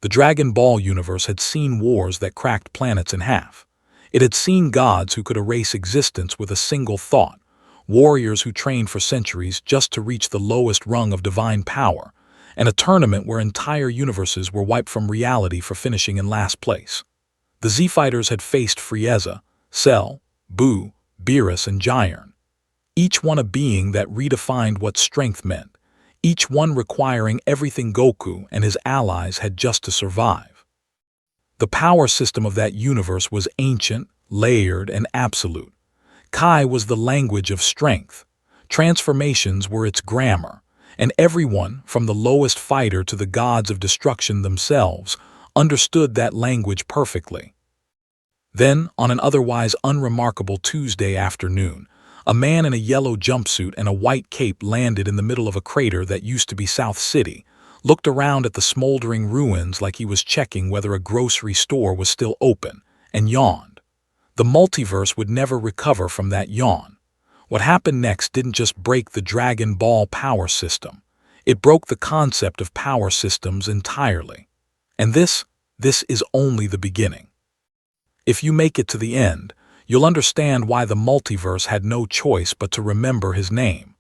The Dragon Ball universe had seen wars that cracked planets in half. It had seen gods who could erase existence with a single thought, warriors who trained for centuries just to reach the lowest rung of divine power, and a tournament where entire universes were wiped from reality for finishing in last place. The Z-Fighters had faced Frieza, Cell, Buu, Beerus, and Giron, each one a being that redefined what strength meant, each one requiring everything Goku and his allies had just to survive. The power system of that universe was ancient, layered, and absolute. Kai was the language of strength. Transformations were its grammar, and everyone, from the lowest fighter to the gods of destruction themselves, understood that language perfectly. Then, on an otherwise unremarkable Tuesday afternoon, a man in a yellow jumpsuit and a white cape landed in the middle of a crater that used to be South City, looked around at the smoldering ruins like he was checking whether a grocery store was still open, and yawned. The multiverse would never recover from that yawn. What happened next didn't just break the Dragon Ball power system. It broke the concept of power systems entirely. And this is only the beginning. If you make it to the end, you'll understand why the multiverse had no choice but to remember his name.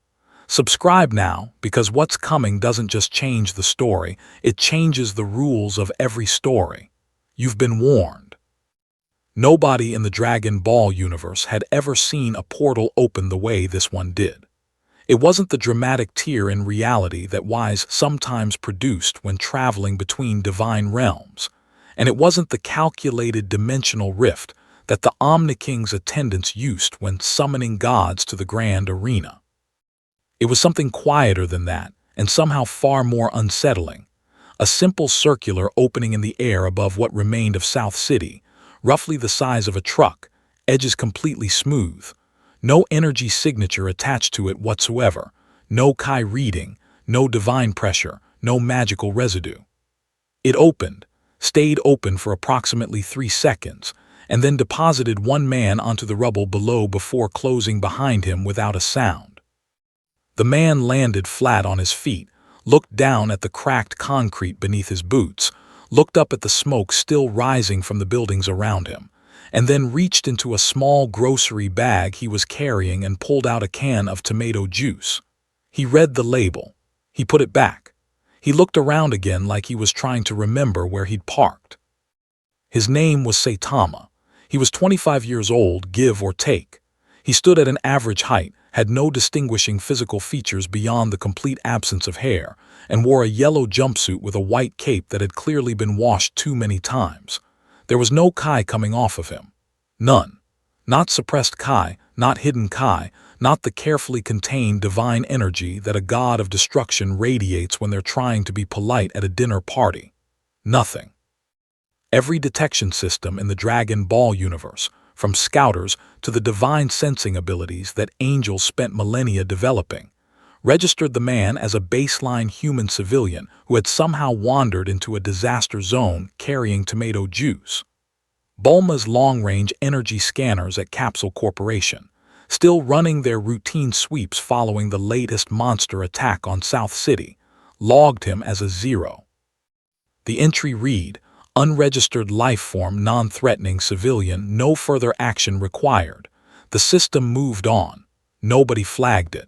Subscribe now, because what's coming doesn't just change the story, it changes the rules of every story. You've been warned. Nobody in the Dragon Ball universe had ever seen a portal open the way this one did. It wasn't the dramatic tear in reality that Whis sometimes produced when traveling between divine realms, and it wasn't the calculated dimensional rift that the Omni-King's attendants used when summoning gods to the grand arena. It was something quieter than that, and somehow far more unsettling. A simple circular opening in the air above what remained of South City, roughly the size of a truck, edges completely smooth. No energy signature attached to it whatsoever, no Kai reading, no divine pressure, no magical residue. It opened, stayed open for approximately 3 seconds, and then deposited one man onto the rubble below before closing behind him without a sound. The man landed flat on his feet, looked down at the cracked concrete beneath his boots, looked up at the smoke still rising from the buildings around him, and then reached into a small grocery bag he was carrying and pulled out a can of tomato juice. He read the label. He put it back. He looked around again like he was trying to remember where he'd parked. His name was Saitama. He was 25 years old, give or take. He stood at an average height, had no distinguishing physical features beyond the complete absence of hair, and wore a yellow jumpsuit with a white cape that had clearly been washed too many times. There was no Kai coming off of him. None. Not suppressed Kai, not hidden Kai, not the carefully contained divine energy that a god of destruction radiates when they're trying to be polite at a dinner party. Nothing. Every detection system in the Dragon Ball universe, from scouters to the divine sensing abilities that angels spent millennia developing, registered the man as a baseline human civilian who had somehow wandered into a disaster zone carrying tomato juice. Bulma's long-range energy scanners at Capsule Corporation, still running their routine sweeps following the latest monster attack on South City, logged him as a 0. The entry read, "Unregistered lifeform, non-threatening civilian, no further action required." The system moved on. Nobody flagged it.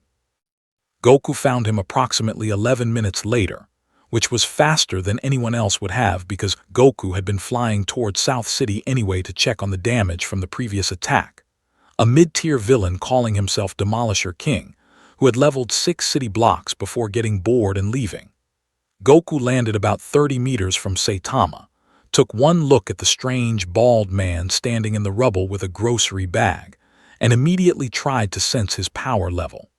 Goku found him approximately 11 minutes later, which was faster than anyone else would have because Goku had been flying towards South City anyway to check on the damage from the previous attack. A mid-tier villain calling himself Demolisher King, who had leveled 6 city blocks before getting bored and leaving. Goku landed about 30 meters from Saitama, took one look at the strange bald man standing in the rubble with a grocery bag, and immediately tried to sense his power level.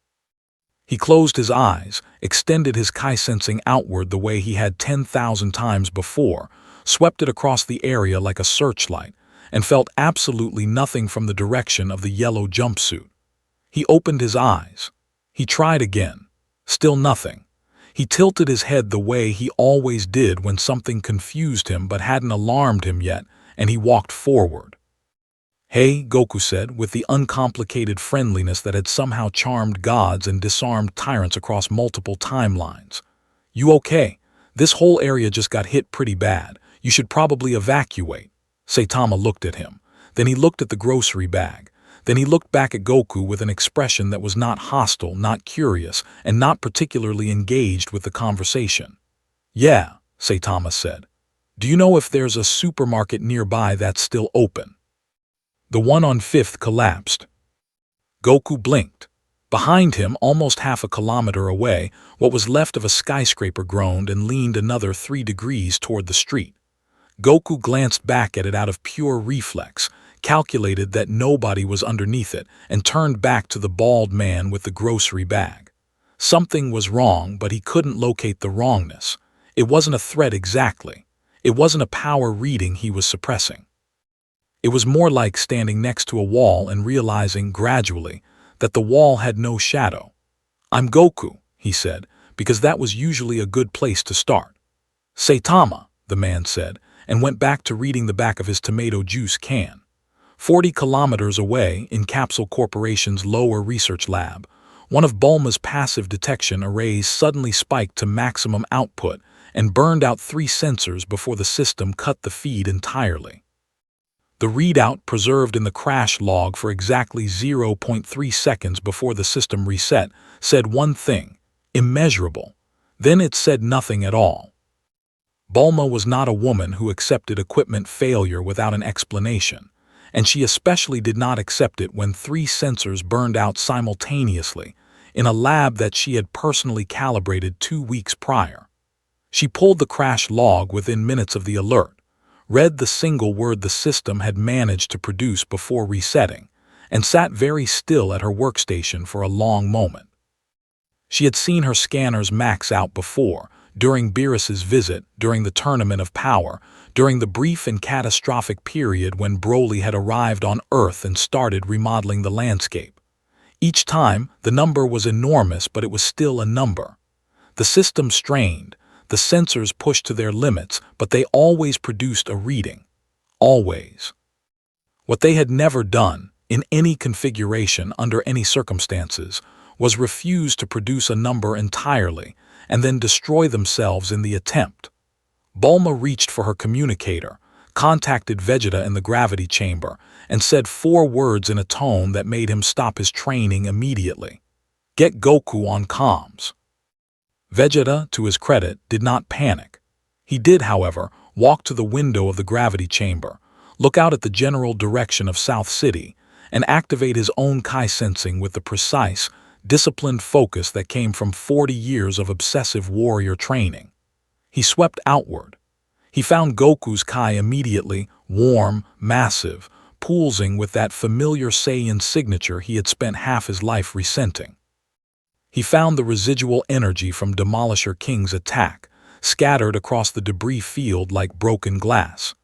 He closed his eyes, extended his Kai sensing outward the way he had 10,000 times before, swept it across the area like a searchlight, and felt absolutely nothing from the direction of the yellow jumpsuit. He opened his eyes. He tried again. Still nothing. He tilted his head the way he always did when something confused him but hadn't alarmed him yet, and he walked forward. "Hey," Goku said, with the uncomplicated friendliness that had somehow charmed gods and disarmed tyrants across multiple timelines. "You okay? This whole area just got hit pretty bad. You should probably evacuate. Saitama looked at him. Then he looked at the grocery bag. Then he looked back at Goku with an expression that was not hostile, not curious, and not particularly engaged with the conversation. Yeah, Saitama said. Do you know if there's a supermarket nearby that's still open? The one on 5th collapsed. Goku blinked. Behind him, almost half a kilometer away, what was left of a skyscraper groaned and leaned another 3 degrees toward the street. Goku glanced back at it out of pure reflex, calculated that nobody was underneath it, and turned back to the bald man with the grocery bag. Something was wrong, but he couldn't locate the wrongness. It wasn't a threat exactly. It wasn't a power reading he was suppressing. It was more like standing next to a wall and realizing, gradually, that the wall had no shadow. I'm Goku, he said, because that was usually a good place to start. Saitama, the man said, and went back to reading the back of his tomato juice can. 40 kilometers away, in Capsule Corporation's lower research lab, one of Bulma's passive detection arrays suddenly spiked to maximum output and burned out 3 sensors before the system cut the feed entirely. The readout, preserved in the crash log for exactly 0.3 seconds before the system reset, said one thing: immeasurable. Then it said nothing at all. Bulma was not a woman who accepted equipment failure without an explanation, and she especially did not accept it when 3 sensors burned out simultaneously in a lab that she had personally calibrated 2 weeks prior. She pulled the crash log within minutes of the alert, read the single word the system had managed to produce before resetting, and sat very still at her workstation for a long moment. She had seen her scanners max out before, during Beerus's visit, during the Tournament of Power, during the brief and catastrophic period when Broly had arrived on Earth and started remodeling the landscape. Each time, the number was enormous, but it was still a number. The system strained, the sensors pushed to their limits, but they always produced a reading. Always. What they had never done, in any configuration, under any circumstances, was refuse to produce a number entirely, and then destroy themselves in the attempt. Bulma reached for her communicator, contacted Vegeta in the gravity chamber, and said 4 words in a tone that made him stop his training immediately. Get Goku on comms. Vegeta, to his credit, did not panic. He did, however, walk to the window of the gravity chamber, look out at the general direction of South City, and activate his own Kai sensing with the precise, disciplined focus that came from 40 years of obsessive warrior training. He swept outward. He found Goku's Kai immediately, warm, massive, pulsing with that familiar Saiyan signature he had spent half his life resenting. He found the residual energy from Demolisher King's attack, scattered across the debris field like broken glass.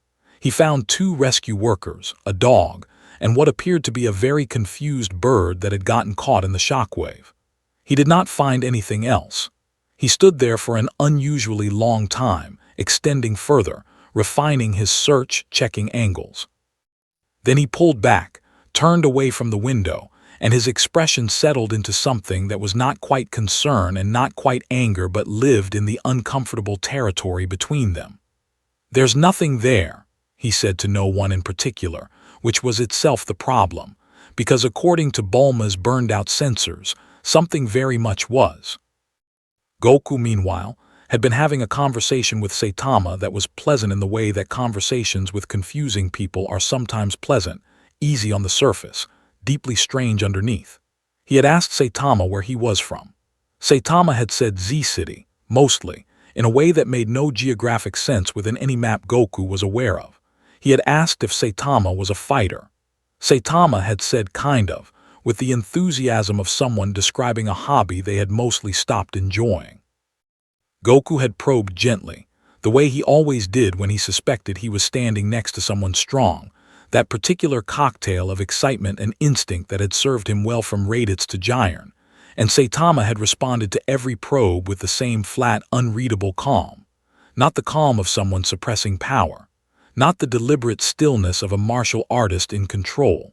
He found 2 rescue workers, a dog, and what appeared to be a very confused bird that had gotten caught in the shockwave. He did not find anything else. He stood there for an unusually long time, extending further, refining his search, checking angles. Then he pulled back, turned away from the window, and his expression settled into something that was not quite concern and not quite anger but lived in the uncomfortable territory between them. There's nothing there, he said to no one in particular, which was itself the problem, because according to Bulma's burned-out sensors, something very much was. Goku, meanwhile, had been having a conversation with Saitama that was pleasant in the way that conversations with confusing people are sometimes pleasant, easy on the surface, deeply strange underneath. He had asked Saitama where he was from. Saitama had said Z-City, mostly, in a way that made no geographic sense within any map Goku was aware of. He had asked if Saitama was a fighter. Saitama had said kind of, with the enthusiasm of someone describing a hobby they had mostly stopped enjoying. Goku had probed gently, the way he always did when he suspected he was standing next to someone strong, that particular cocktail of excitement and instinct that had served him well from Raditz to Giron, and Saitama had responded to every probe with the same flat, unreadable calm. Not the calm of someone suppressing power, not the deliberate stillness of a martial artist in control,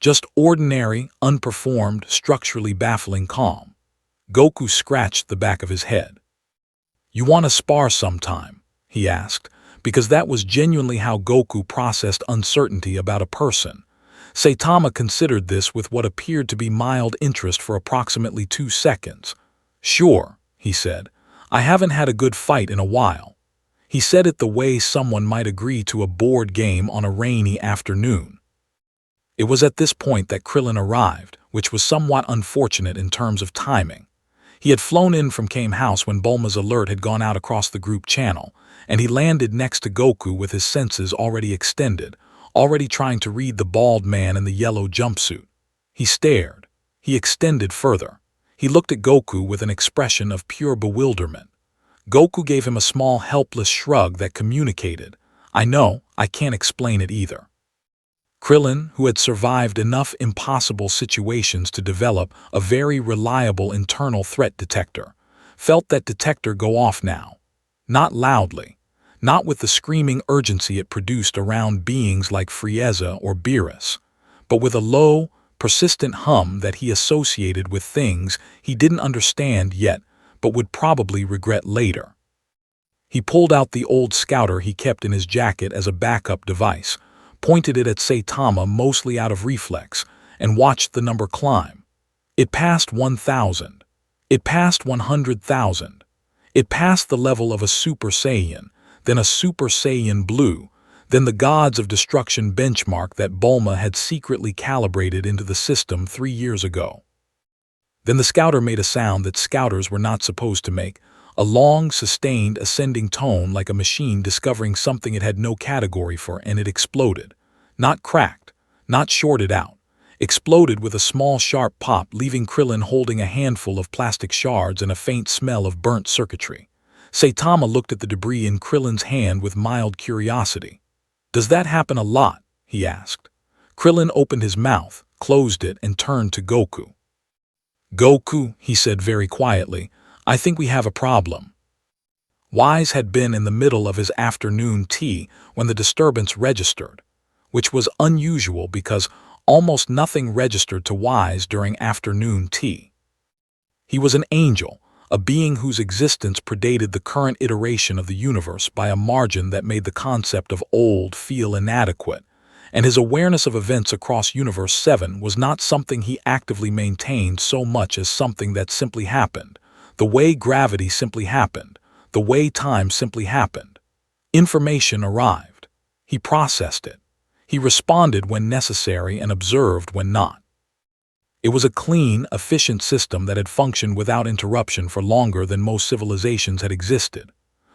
just ordinary, unperformed, structurally baffling calm. Goku scratched the back of his head. You want to spar sometime? He asked, because that was genuinely how Goku processed uncertainty about a person. Saitama considered this with what appeared to be mild interest for approximately 2 seconds. "Sure," he said, "I haven't had a good fight in a while." He said it the way someone might agree to a board game on a rainy afternoon. It was at this point that Krillin arrived, which was somewhat unfortunate in terms of timing. He had flown in from Kame House when Bulma's alert had gone out across the group channel, and he landed next to Goku with his senses already extended, already trying to read the bald man in the yellow jumpsuit. He stared. He extended further. He looked at Goku with an expression of pure bewilderment. Goku gave him a small, helpless shrug that communicated, "I know, I can't explain it either." Krillin, who had survived enough impossible situations to develop a very reliable internal threat detector, felt that detector go off now. Not loudly, not with the screaming urgency it produced around beings like Frieza or Beerus, but with a low, persistent hum that he associated with things he didn't understand yet but would probably regret later. He pulled out the old scouter he kept in his jacket as a backup device, pointed it at Saitama mostly out of reflex, and watched the number climb. It passed 1,000. It passed 100,000. It passed the level of a Super Saiyan, then a Super Saiyan Blue, then the Gods of Destruction benchmark that Bulma had secretly calibrated into the system 3 years ago. Then the scouter made a sound that scouters were not supposed to make, a long, sustained, ascending tone like a machine discovering something it had no category for, and it exploded. Not cracked, not shorted out. Exploded with a small, sharp pop, leaving Krillin holding a handful of plastic shards and a faint smell of burnt circuitry. Saitama looked at the debris in Krillin's hand with mild curiosity. "Does that happen a lot?" he asked. Krillin opened his mouth, closed it, and turned to Goku. "Goku," he said very quietly, "I think we have a problem." Whis had been in the middle of his afternoon tea when the disturbance registered, which was unusual because almost nothing registered to Whis during afternoon tea. He was an angel, a being whose existence predated the current iteration of the universe by a margin that made the concept of old feel inadequate, and his awareness of events across Universe 7 was not something he actively maintained so much as something that simply happened, the way gravity simply happened, the way time simply happened. Information arrived. He processed it. He responded when necessary and observed when not. It was a clean, efficient system that had functioned without interruption for longer than most civilizations had existed.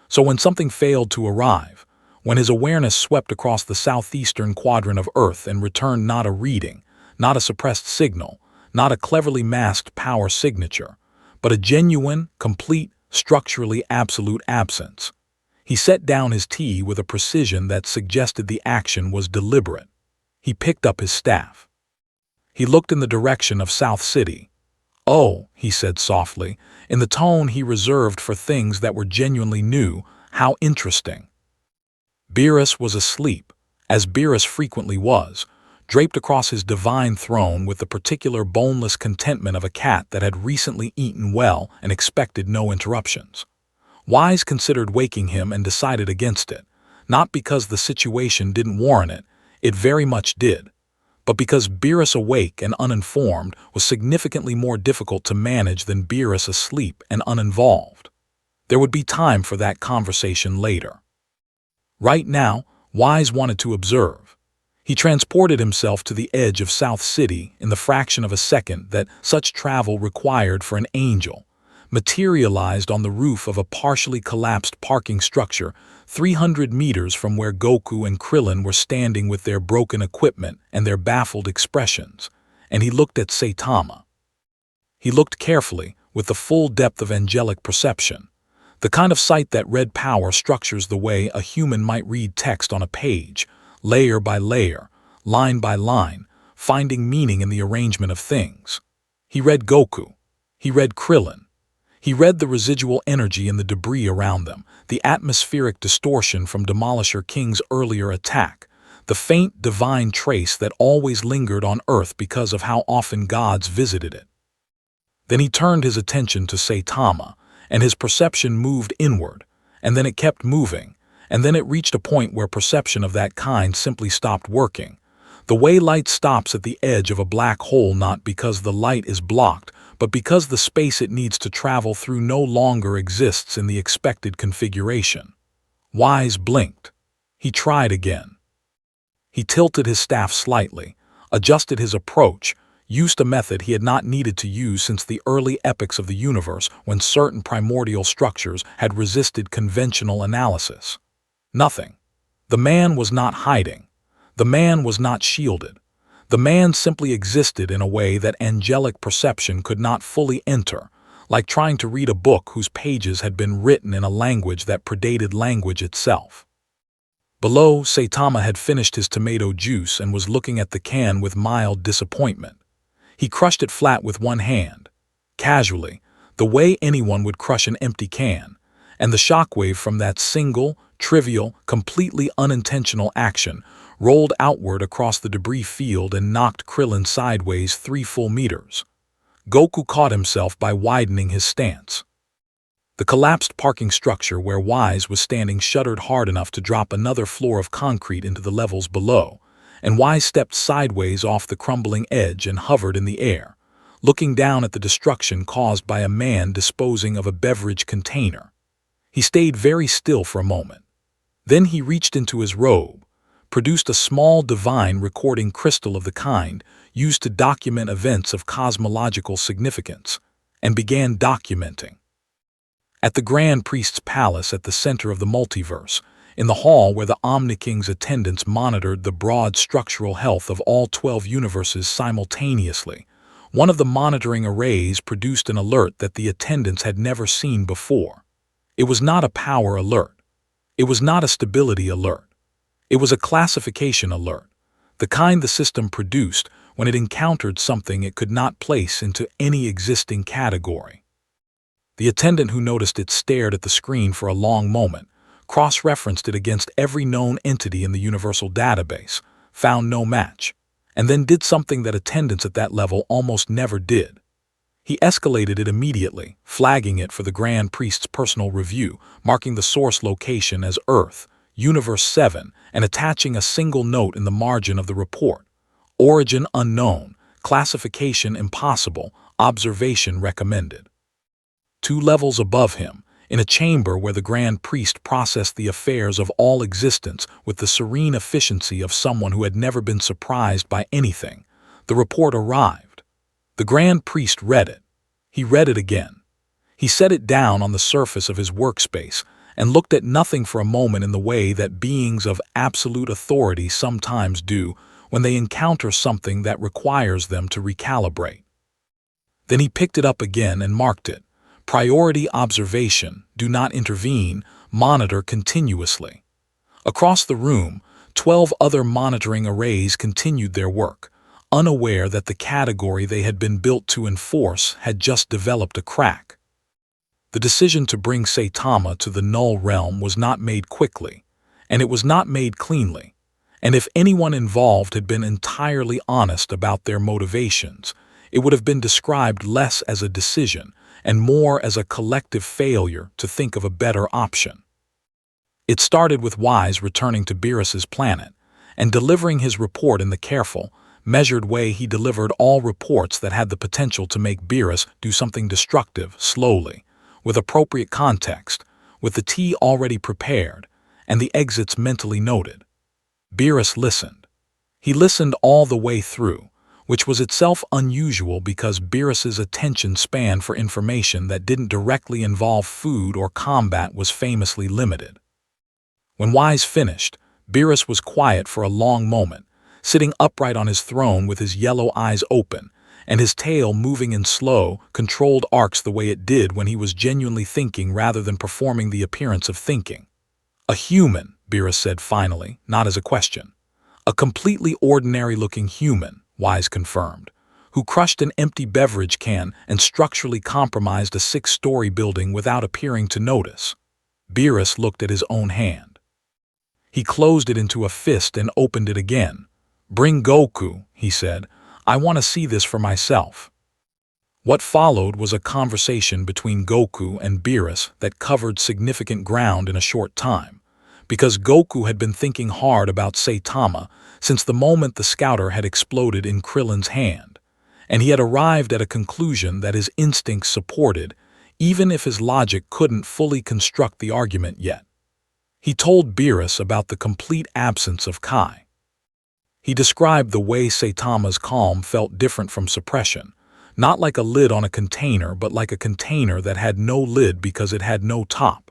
So when something failed to arrive, when his awareness swept across the southeastern quadrant of Earth and returned not a reading, not a suppressed signal, not a cleverly masked power signature, but a genuine, complete, structurally absolute absence, he set down his tea with a precision that suggested the action was deliberate. He picked up his staff. He looked in the direction of South City. "Oh," he said softly, in the tone he reserved for things that were genuinely new, "how interesting." Beerus was asleep, as Beerus frequently was, draped across his divine throne with the particular boneless contentment of a cat that had recently eaten well and expected no interruptions. Whis considered waking him and decided against it, not because the situation didn't warrant it, it very much did, but because Beerus awake and uninformed was significantly more difficult to manage than Beerus asleep and uninvolved. There would be time for that conversation later. Right now, Whis wanted to observe. He transported himself to the edge of South City in the fraction of a second that such travel required for an angel, materialized on the roof of a partially collapsed parking structure 300 meters from where Goku and Krillin were standing with their broken equipment and their baffled expressions, and he looked at Saitama. He looked carefully, with the full depth of angelic perception, the kind of sight that red power structures the way a human might read text on a page, layer by layer, line by line, finding meaning in the arrangement of things. He read Goku. He read Krillin. He read the residual energy in the debris around them, the atmospheric distortion from Demolisher King's earlier attack, the faint divine trace that always lingered on Earth because of how often gods visited it. Then he turned his attention to Saitama, and his perception moved inward, and then it kept moving, and then it reached a point where perception of that kind simply stopped working. The way light stops at the edge of a black hole, not because the light is blocked, but because the space it needs to travel through no longer exists in the expected configuration. Whis blinked. He tried again. He tilted his staff slightly, adjusted his approach, used a method he had not needed to use since the early epochs of the universe when certain primordial structures had resisted conventional analysis. Nothing. The man was not hiding. The man was not shielded. The man simply existed in a way that angelic perception could not fully enter, like trying to read a book whose pages had been written in a language that predated language itself. Below, Saitama had finished his tomato juice and was looking at the can with mild disappointment. He crushed it flat with one hand, casually, the way anyone would crush an empty can, and the shockwave from that single, trivial, completely unintentional action rolled outward across the debris field and knocked Krillin sideways 3 full meters. Goku caught himself by widening his stance. The collapsed parking structure where Whis was standing shuddered hard enough to drop another floor of concrete into the levels below, and Whis stepped sideways off the crumbling edge and hovered in the air, looking down at the destruction caused by a man disposing of a beverage container. He stayed very still for a moment. Then he reached into his robe, produced a small divine recording crystal of the kind used to document events of cosmological significance, and began documenting. At the Grand Priest's palace at the center of the multiverse, in the hall where the Omniking's attendants monitored the broad structural health of all 12 universes simultaneously, one of the monitoring arrays produced an alert that the attendants had never seen before. It was not a power alert. It was not a stability alert. It was a classification alert, the kind the system produced when it encountered something it could not place into any existing category. The attendant who noticed it stared at the screen for a long moment, cross-referenced it against every known entity in the universal database, found no match, and then did something that attendants at that level almost never did. He escalated it immediately, flagging it for the Grand Priest's personal review, marking the source location as Earth, Universe 7, and attaching a single note in the margin of the report. Origin unknown, classification impossible, observation recommended. 2 levels above him, in a chamber where the Grand Priest processed the affairs of all existence with the serene efficiency of someone who had never been surprised by anything, the report arrived. The Grand Priest read it. He read it again. He set it down on the surface of his workspace and looked at nothing for a moment in the way that beings of absolute authority sometimes do when they encounter something that requires them to recalibrate. Then he picked it up again and marked it. Priority observation, do not intervene, monitor continuously. Across the room, 12 other monitoring arrays continued their work, unaware that the category they had been built to enforce had just developed a crack. The decision to bring Saitama to the Null realm was not made quickly, and it was not made cleanly, and if anyone involved had been entirely honest about their motivations, it would have been described less as a decision and more as a collective failure to think of a better option. It started with Whis returning to Beerus's planet and delivering his report in the careful, measured way he delivered all reports that had the potential to make Beerus do something destructive slowly, with appropriate context, with the tea already prepared, and the exits mentally noted. Beerus listened. He listened all the way through, which was itself unusual because Beerus's attention span for information that didn't directly involve food or combat was famously limited. When Whis finished, Beerus was quiet for a long moment, sitting upright on his throne with his yellow eyes open, and his tail moving in slow, controlled arcs the way it did when he was genuinely thinking rather than performing the appearance of thinking. A human, Beerus said finally, not as a question. A completely ordinary-looking human, Whis confirmed, who crushed an empty beverage can and structurally compromised a 6-story building without appearing to notice. Beerus looked at his own hand. He closed it into a fist and opened it again. "Bring Goku," he said. "I want to see this for myself." What followed was a conversation between Goku and Beerus that covered significant ground in a short time. because Goku had been thinking hard about Saitama since the moment the scouter had exploded in Krillin's hand, and he had arrived at a conclusion that his instincts supported, even if his logic couldn't fully construct the argument yet. He told Beerus about the complete absence of Kai. He described the way Saitama's calm felt different from suppression, not like a lid on a container, but like a container that had no lid because it had no top.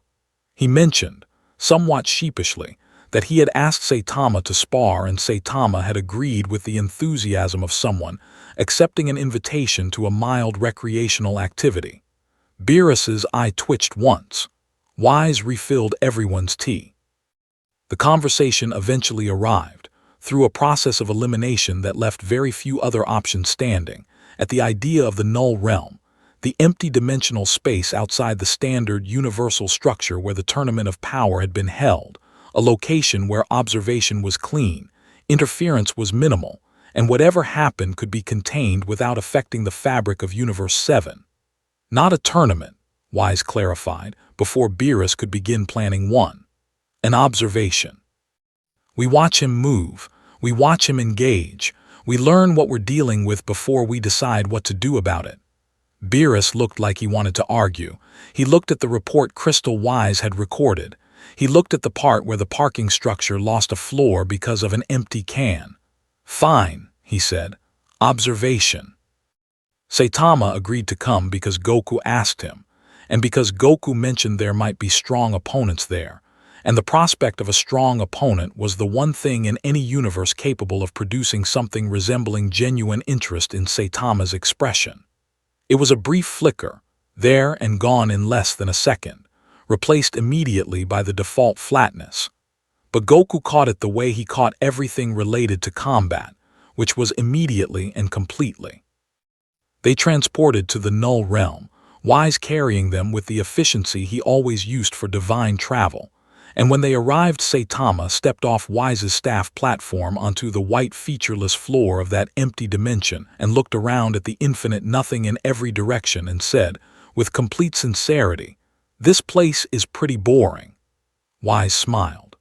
He mentioned, somewhat sheepishly, that he had asked Saitama to spar and Saitama had agreed with the enthusiasm of someone accepting an invitation to a mild recreational activity. Beerus's eye twitched once. Whis refilled everyone's tea. The conversation eventually arrived, through a process of elimination that left very few other options standing, at the idea of the Null realm, the empty dimensional space outside the standard universal structure where the tournament of power had been held, a location where observation was clean, interference was minimal, and whatever happened could be contained without affecting the fabric of Universe 7. Not a tournament, Whis clarified, before Beerus could begin planning one. An observation. We watch him move, we watch him engage, we learn what we're dealing with before we decide what to do about it. Beerus looked like he wanted to argue. He looked at the report Crystal Whis had recorded. He looked at the part where the parking structure lost a floor because of an empty can. Fine, he said. Observation. Saitama agreed to come because Goku asked him, and because Goku mentioned there might be strong opponents there, and the prospect of a strong opponent was the one thing in any universe capable of producing something resembling genuine interest in Saitama's expression. It was a brief flicker, there and gone in less than a second, replaced immediately by the default flatness. But Goku caught it the way he caught everything related to combat, which was immediately and completely. They transported to the Null realm, Whis carrying them with the efficiency he always used for divine travel, and when they arrived, Saitama stepped off Whis' staff platform onto the white featureless floor of that empty dimension and looked around at the infinite nothing in every direction and said, with complete sincerity, "This place is pretty boring." Whis smiled.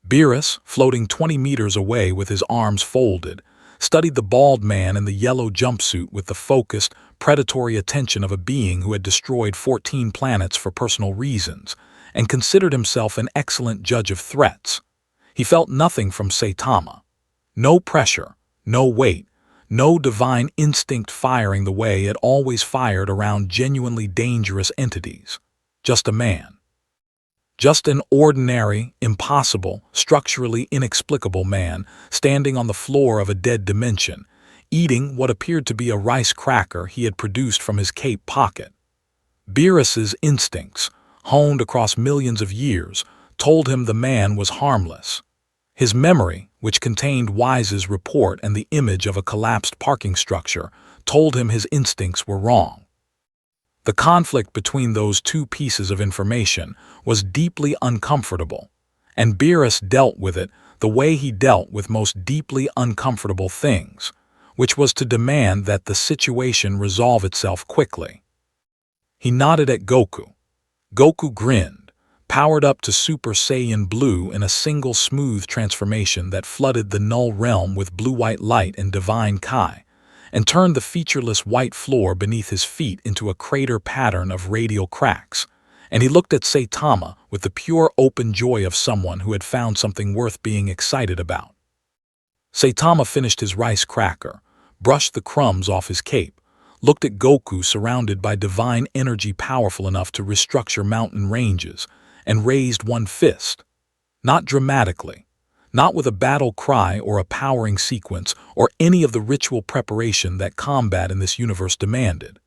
Beerus, floating 20 meters away with his arms folded, studied the bald man in the yellow jumpsuit with the focused, predatory attention of a being who had destroyed 14 planets for personal reasons, and considered himself an excellent judge of threats. He felt nothing from Saitama. No pressure, no weight, no divine instinct firing the way it always fired around genuinely dangerous entities. Just a man. Just an ordinary, impossible, structurally inexplicable man standing on the floor of a dead dimension, eating what appeared to be a rice cracker he had produced from his cape pocket. Beerus's instincts, honed across millions of years, told him the man was harmless. His memory, which contained Whis' report and the image of a collapsed parking structure, told him his instincts were wrong. The conflict between those two pieces of information was deeply uncomfortable, and Beerus dealt with it the way he dealt with most deeply uncomfortable things, which was to demand that the situation resolve itself quickly. He nodded at Goku. Goku grinned, powered up to Super Saiyan Blue in a single smooth transformation that flooded the Null realm with blue-white light and divine Kai, and turned the featureless white floor beneath his feet into a crater pattern of radial cracks, and he looked at Saitama with the pure open joy of someone who had found something worth being excited about. Saitama finished his rice cracker, brushed the crumbs off his cape, looked at Goku surrounded by divine energy powerful enough to restructure mountain ranges, and raised one fist. Not dramatically, not with a battle cry or a powering sequence or any of the ritual preparation that combat in this universe demanded.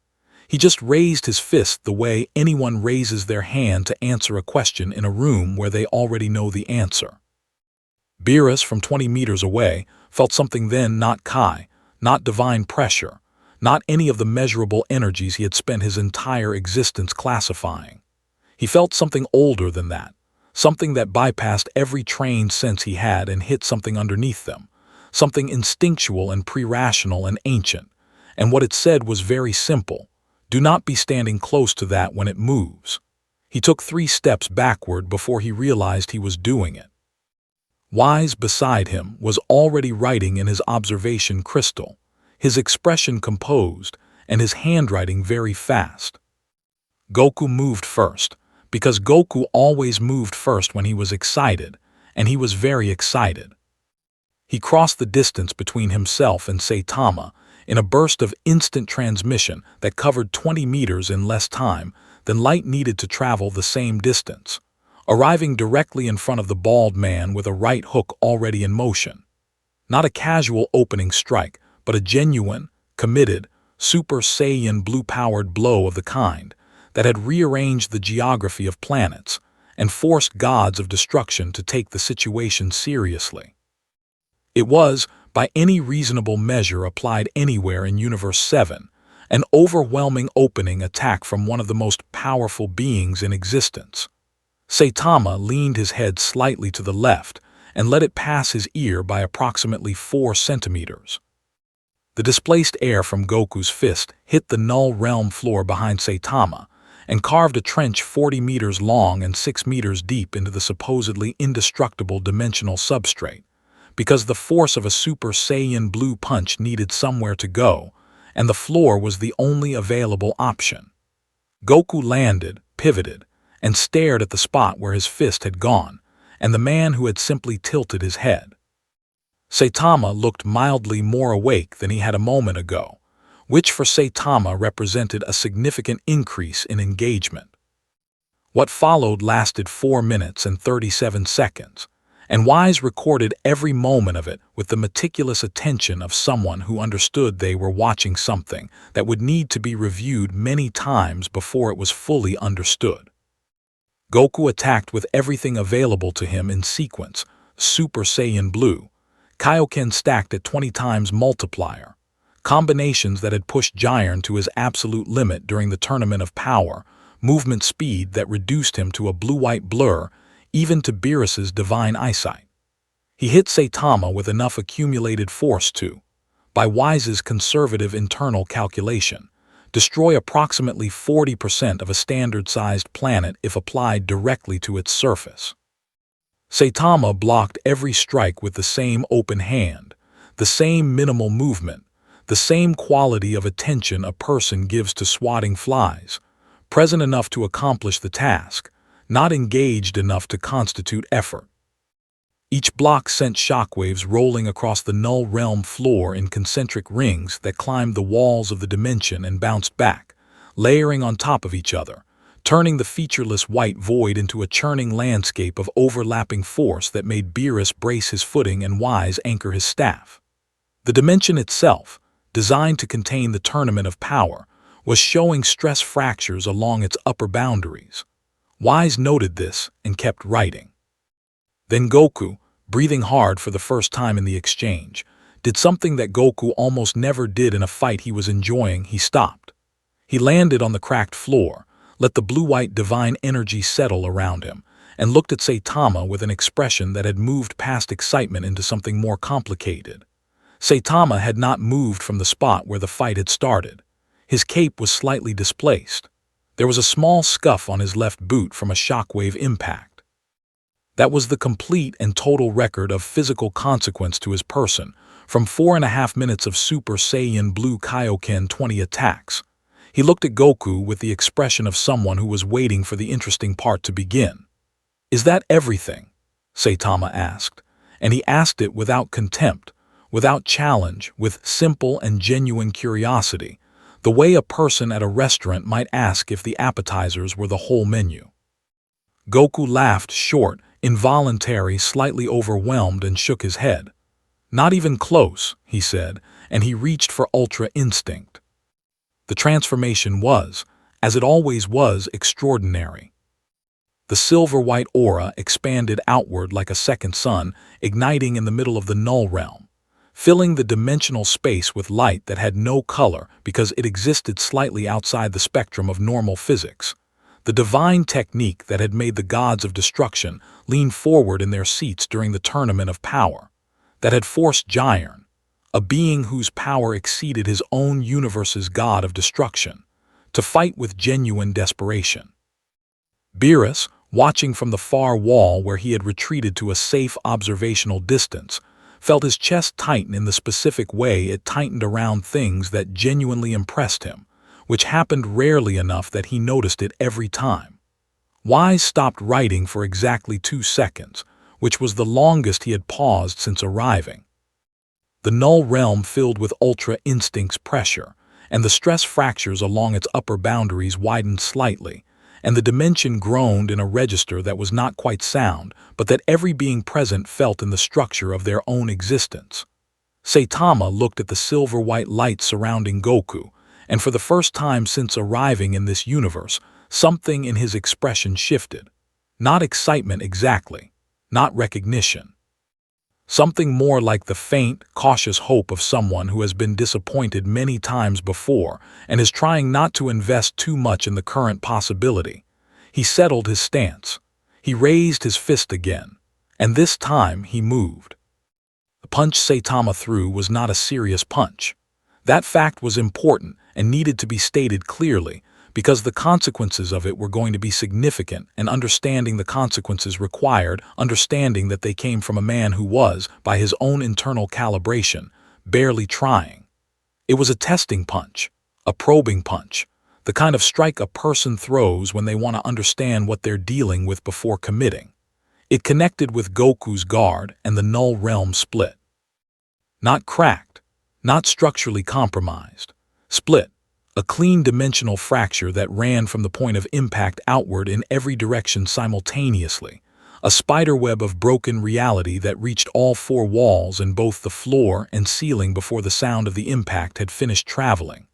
He just raised his fist the way anyone raises their hand to answer a question in a room where they already know the answer. Beerus, from 20 meters away, felt something then, not Kai, not divine pressure, not any of the measurable energies he had spent his entire existence classifying. He felt something older than that, something that bypassed every trained sense he had and hit something underneath them, something instinctual and pre-rational and ancient, and what it said was very simple: do not be standing close to that when it moves. He took 3 steps backward before he realized he was doing it. Whis beside him was already writing in his observation crystal, his expression composed, and his handwriting very fast. Goku moved first, because Goku always moved first when he was excited, and he was very excited. He crossed the distance between himself and Saitama in a burst of instant transmission that covered 20 meters in less time than light needed to travel the same distance, arriving directly in front of the bald man with a right hook already in motion. Not a casual opening strike, but a genuine, committed, Super Saiyan blue-powered blow of the kind that had rearranged the geography of planets and forced gods of destruction to take the situation seriously. It was, by any reasonable measure applied anywhere in Universe 7, an overwhelming opening attack from one of the most powerful beings in existence. Saitama leaned his head slightly to the left and let it pass his ear by approximately 4 centimeters. The displaced air from Goku's fist hit the Null realm floor behind Saitama and carved a trench 40 meters long and 6 meters deep into the supposedly indestructible dimensional substrate, because the force of a Super Saiyan blue punch needed somewhere to go, and the floor was the only available option. Goku landed, pivoted, and stared at the spot where his fist had gone, and the man who had simply tilted his head. Saitama looked mildly more awake than he had a moment ago, which for Saitama represented a significant increase in engagement. What followed lasted 4 minutes and 37 seconds, and Whis recorded every moment of it with the meticulous attention of someone who understood they were watching something that would need to be reviewed many times before it was fully understood. Goku attacked with everything available to him in sequence: Super Saiyan Blue, Kaioken stacked at 20 times multiplier, combinations that had pushed Giant to his absolute limit during the Tournament of Power, movement speed that reduced him to a blue-white blur, even to Beerus's divine eyesight. He hit Saitama with enough accumulated force to, by Wys's conservative internal calculation, destroy approximately 40% of a standard-sized planet if applied directly to its surface. Saitama blocked every strike with the same open hand, the same minimal movement, the same quality of attention a person gives to swatting flies, present enough to accomplish the task, not engaged enough to constitute effort. Each block sent shockwaves rolling across the Null realm floor in concentric rings that climbed the walls of the dimension and bounced back, layering on top of each other, turning the featureless white void into a churning landscape of overlapping force that made Beerus brace his footing and Whis anchor his staff. The dimension itself, designed to contain the Tournament of Power, was showing stress fractures along its upper boundaries. Whis noted this and kept writing. Then Goku, breathing hard for the first time in the exchange, did something that Goku almost never did in a fight he was enjoying. He stopped. He landed on the cracked floor, let the blue-white divine energy settle around him, and looked at Saitama with an expression that had moved past excitement into something more complicated. Saitama had not moved from the spot where the fight had started. His cape was slightly displaced. There was a small scuff on his left boot from a shockwave impact. That was the complete and total record of physical consequence to his person from 4.5 minutes of Super Saiyan Blue Kaioken 20 attacks. He looked at Goku with the expression of someone who was waiting for the interesting part to begin. "Is that everything?" Saitama asked, and he asked it without contempt, without challenge, with simple and genuine curiosity, the way a person at a restaurant might ask if the appetizers were the whole menu. Goku laughed short, involuntary, slightly overwhelmed, and shook his head. "Not even close," he said, and he reached for Ultra Instinct. The transformation was, as it always was, extraordinary. The silver-white aura expanded outward like a second sun, igniting in the middle of the Null realm, filling the dimensional space with light that had no color because it existed slightly outside the spectrum of normal physics. The divine technique that had made the gods of destruction lean forward in their seats during the Tournament of Power, that had forced Giant, a being whose power exceeded his own universe's god of destruction, to fight with genuine desperation. Beerus, watching from the far wall where he had retreated to a safe observational distance, felt his chest tighten in the specific way it tightened around things that genuinely impressed him, which happened rarely enough that he noticed it every time. Whis stopped writing for exactly 2 seconds, which was the longest he had paused since arriving. The Null realm filled with Ultra Instinct's pressure, and the stress fractures along its upper boundaries widened slightly, and the dimension groaned in a register that was not quite sound, but that every being present felt in the structure of their own existence. Saitama looked at the silver-white light surrounding Goku, and for the first time since arriving in this universe, something in his expression shifted. Not excitement exactly, not recognition. Something more like the faint, cautious hope of someone who has been disappointed many times before and is trying not to invest too much in the current possibility. He settled his stance. He raised his fist again, and this time he moved. The punch Saitama threw was not a serious punch. That fact was important and needed to be stated clearly, because the consequences of it were going to be significant, and understanding the consequences required understanding that they came from a man who was, by his own internal calibration, barely trying. It was a testing punch, a probing punch, the kind of strike a person throws when they want to understand what they're dealing with before committing. It connected with Goku's guard, and the Null realm split. Not cracked, not structurally compromised. Split. A clean dimensional fracture that ran from the point of impact outward in every direction simultaneously, a spiderweb of broken reality that reached all 4 walls and both the floor and ceiling before the sound of the impact had finished traveling.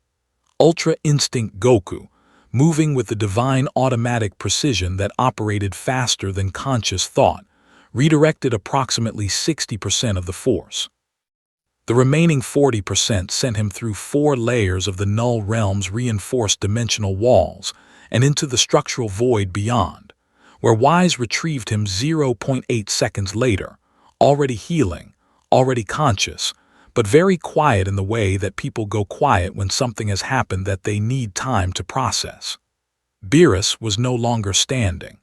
Ultra Instinct Goku, moving with the divine automatic precision that operated faster than conscious thought, redirected approximately 60% of the force. The remaining 40% sent him through 4 layers of the Null realm's reinforced dimensional walls and into the structural void beyond, where Whis retrieved him 0.8 seconds later, already healing, already conscious, but very quiet in the way that people go quiet when something has happened that they need time to process. Beerus was no longer standing.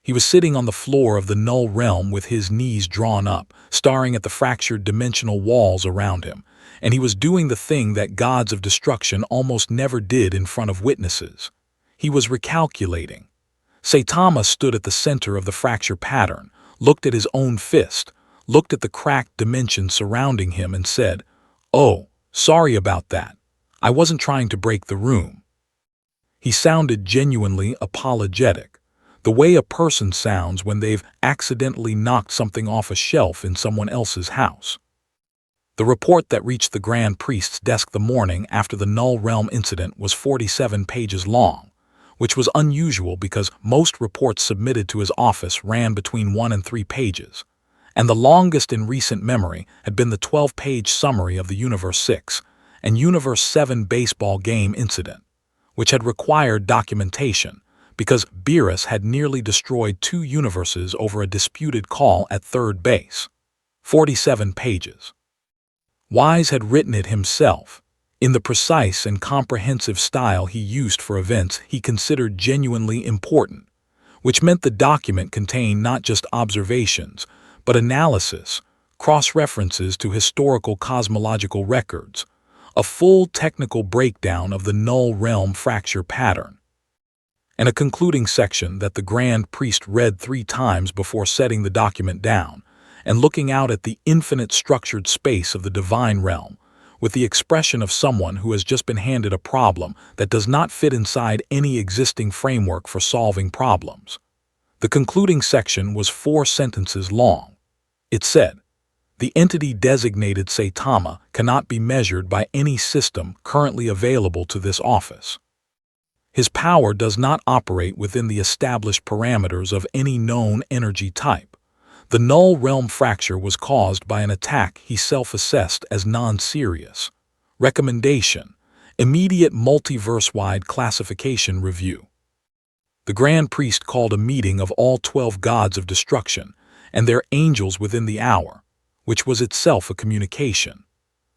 He was sitting on the floor of the Null realm with his knees drawn up, staring at the fractured dimensional walls around him, and he was doing the thing that gods of destruction almost never did in front of witnesses. He was recalculating. Saitama stood at the center of the fracture pattern, looked at his own fist, looked at the cracked dimension surrounding him and said, "Oh, sorry about that. I wasn't trying to break the room." He sounded genuinely apologetic. The way a person sounds when they've accidentally knocked something off a shelf in someone else's house. The report that reached the Grand Priest's desk the morning after the Null Realm incident was 47 pages long, which was unusual because most reports submitted to his office ran between 1 and 3 pages, and the longest in recent memory had been the 12-page summary of the Universe 6 and Universe 7 baseball game incident, which had required documentation, because Beerus had nearly destroyed 2 universes over a disputed call at third base. 47 pages. Whis had written it himself, in the precise and comprehensive style he used for events he considered genuinely important, which meant the document contained not just observations, but analysis, cross-references to historical cosmological records, a full technical breakdown of the Null Realm fracture pattern, and a concluding section that the Grand Priest read 3 times before setting the document down and looking out at the infinite structured space of the divine realm with the expression of someone who has just been handed a problem that does not fit inside any existing framework for solving problems. The concluding section was 4 sentences long. It said, "The entity designated Saitama cannot be measured by any system currently available to this office. His power does not operate within the established parameters of any known energy type. The Null Realm fracture was caused by an attack he self-assessed as non-serious. Recommendation: immediate multiverse-wide classification review." The Grand Priest called a meeting of all 12 gods of destruction and their angels within the hour, which was itself a communication.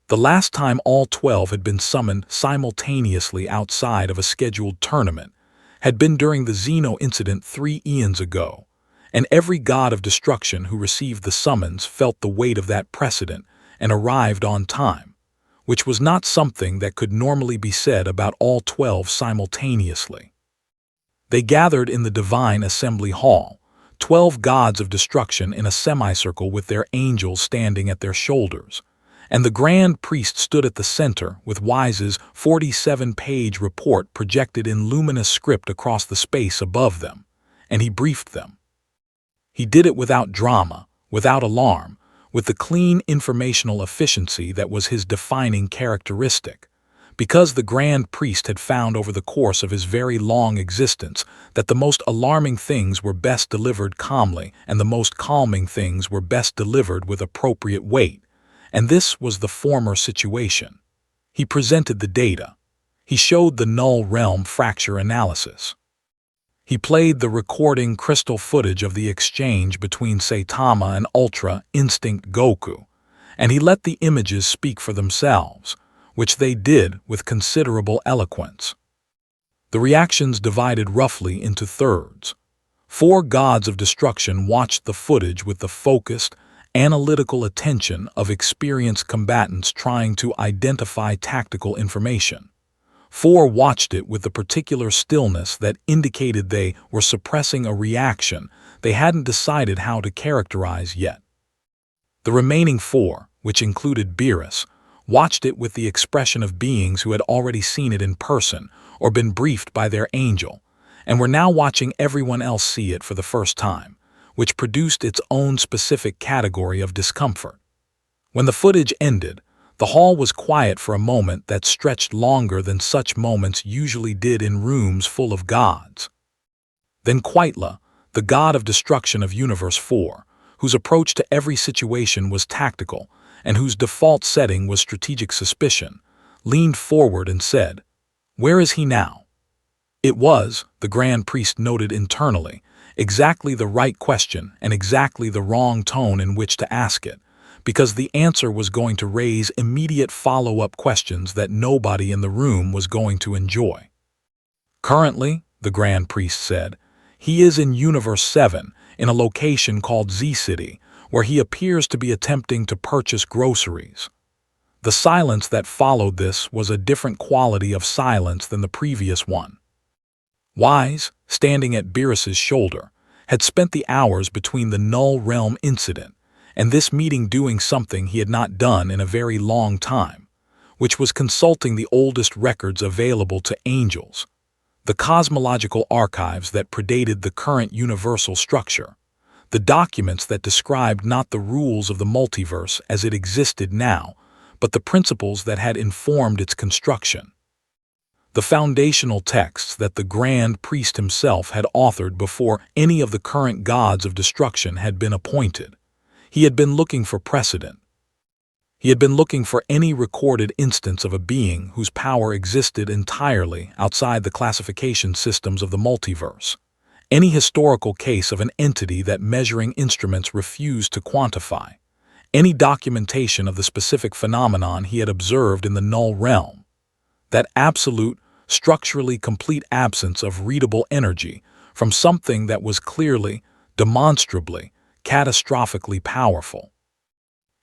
The last time all 12 had been summoned simultaneously outside of a scheduled tournament had been during the Zeno incident 3 eons ago, and every god of destruction who received the summons felt the weight of that precedent and arrived on time, which was not something that could normally be said about all 12 simultaneously. They gathered in the divine assembly hall, 12 gods of destruction in a semicircle with their angels standing at their shoulders, and the grand priest stood at the center with Whis' 47-page report projected in luminous script across the space above them, and he briefed them. He did it without drama, without alarm, with the clean informational efficiency that was his defining characteristic, because the grand priest had found over the course of his very long existence that the most alarming things were best delivered calmly and the most calming things were best delivered with appropriate weight, and this was the former situation. He presented the data. He showed the null realm fracture analysis. He played the recording crystal footage of the exchange between Saitama and Ultra Instinct Goku, and he let the images speak for themselves, which they did with considerable eloquence. The reactions divided roughly into thirds. 4 gods of destruction watched the footage with the focused, analytical attention of experienced combatants trying to identify tactical information. 4 watched it with the particular stillness that indicated they were suppressing a reaction they hadn't decided how to characterize yet. The remaining 4, which included Beerus, watched it with the expression of beings who had already seen it in person or been briefed by their angel, and were now watching everyone else see it for the first time, which produced its own specific category of discomfort. When the footage ended, the hall was quiet for a moment that stretched longer than such moments usually did in rooms full of gods. Then Quitla, the god of destruction of Universe 4, whose approach to every situation was tactical and whose default setting was strategic suspicion, leaned forward and said, "Where is he now?" It was, the Grand Priest noted internally, exactly the right question and exactly the wrong tone in which to ask it, because the answer was going to raise immediate follow-up questions that nobody in the room was going to enjoy. "Currently," the Grand Priest said, "he is in Universe 7, in a location called Z-City, where he appears to be attempting to purchase groceries." The silence that followed this was a different quality of silence than the previous one. Whis, standing at Beerus's shoulder, had spent the hours between the Null Realm incident and this meeting doing something he had not done in a very long time, which was consulting the oldest records available to angels, the cosmological archives that predated the current universal structure, the documents that described not the rules of the multiverse as it existed now, but the principles that had informed its construction. The foundational texts that the Grand Priest himself had authored before any of the current gods of destruction had been appointed. He had been looking for precedent. He had been looking for any recorded instance of a being whose power existed entirely outside the classification systems of the multiverse, any historical case of an entity that measuring instruments refused to quantify, any documentation of the specific phenomenon he had observed in the null realm, that absolute, structurally complete absence of readable energy from something that was clearly, demonstrably, catastrophically powerful.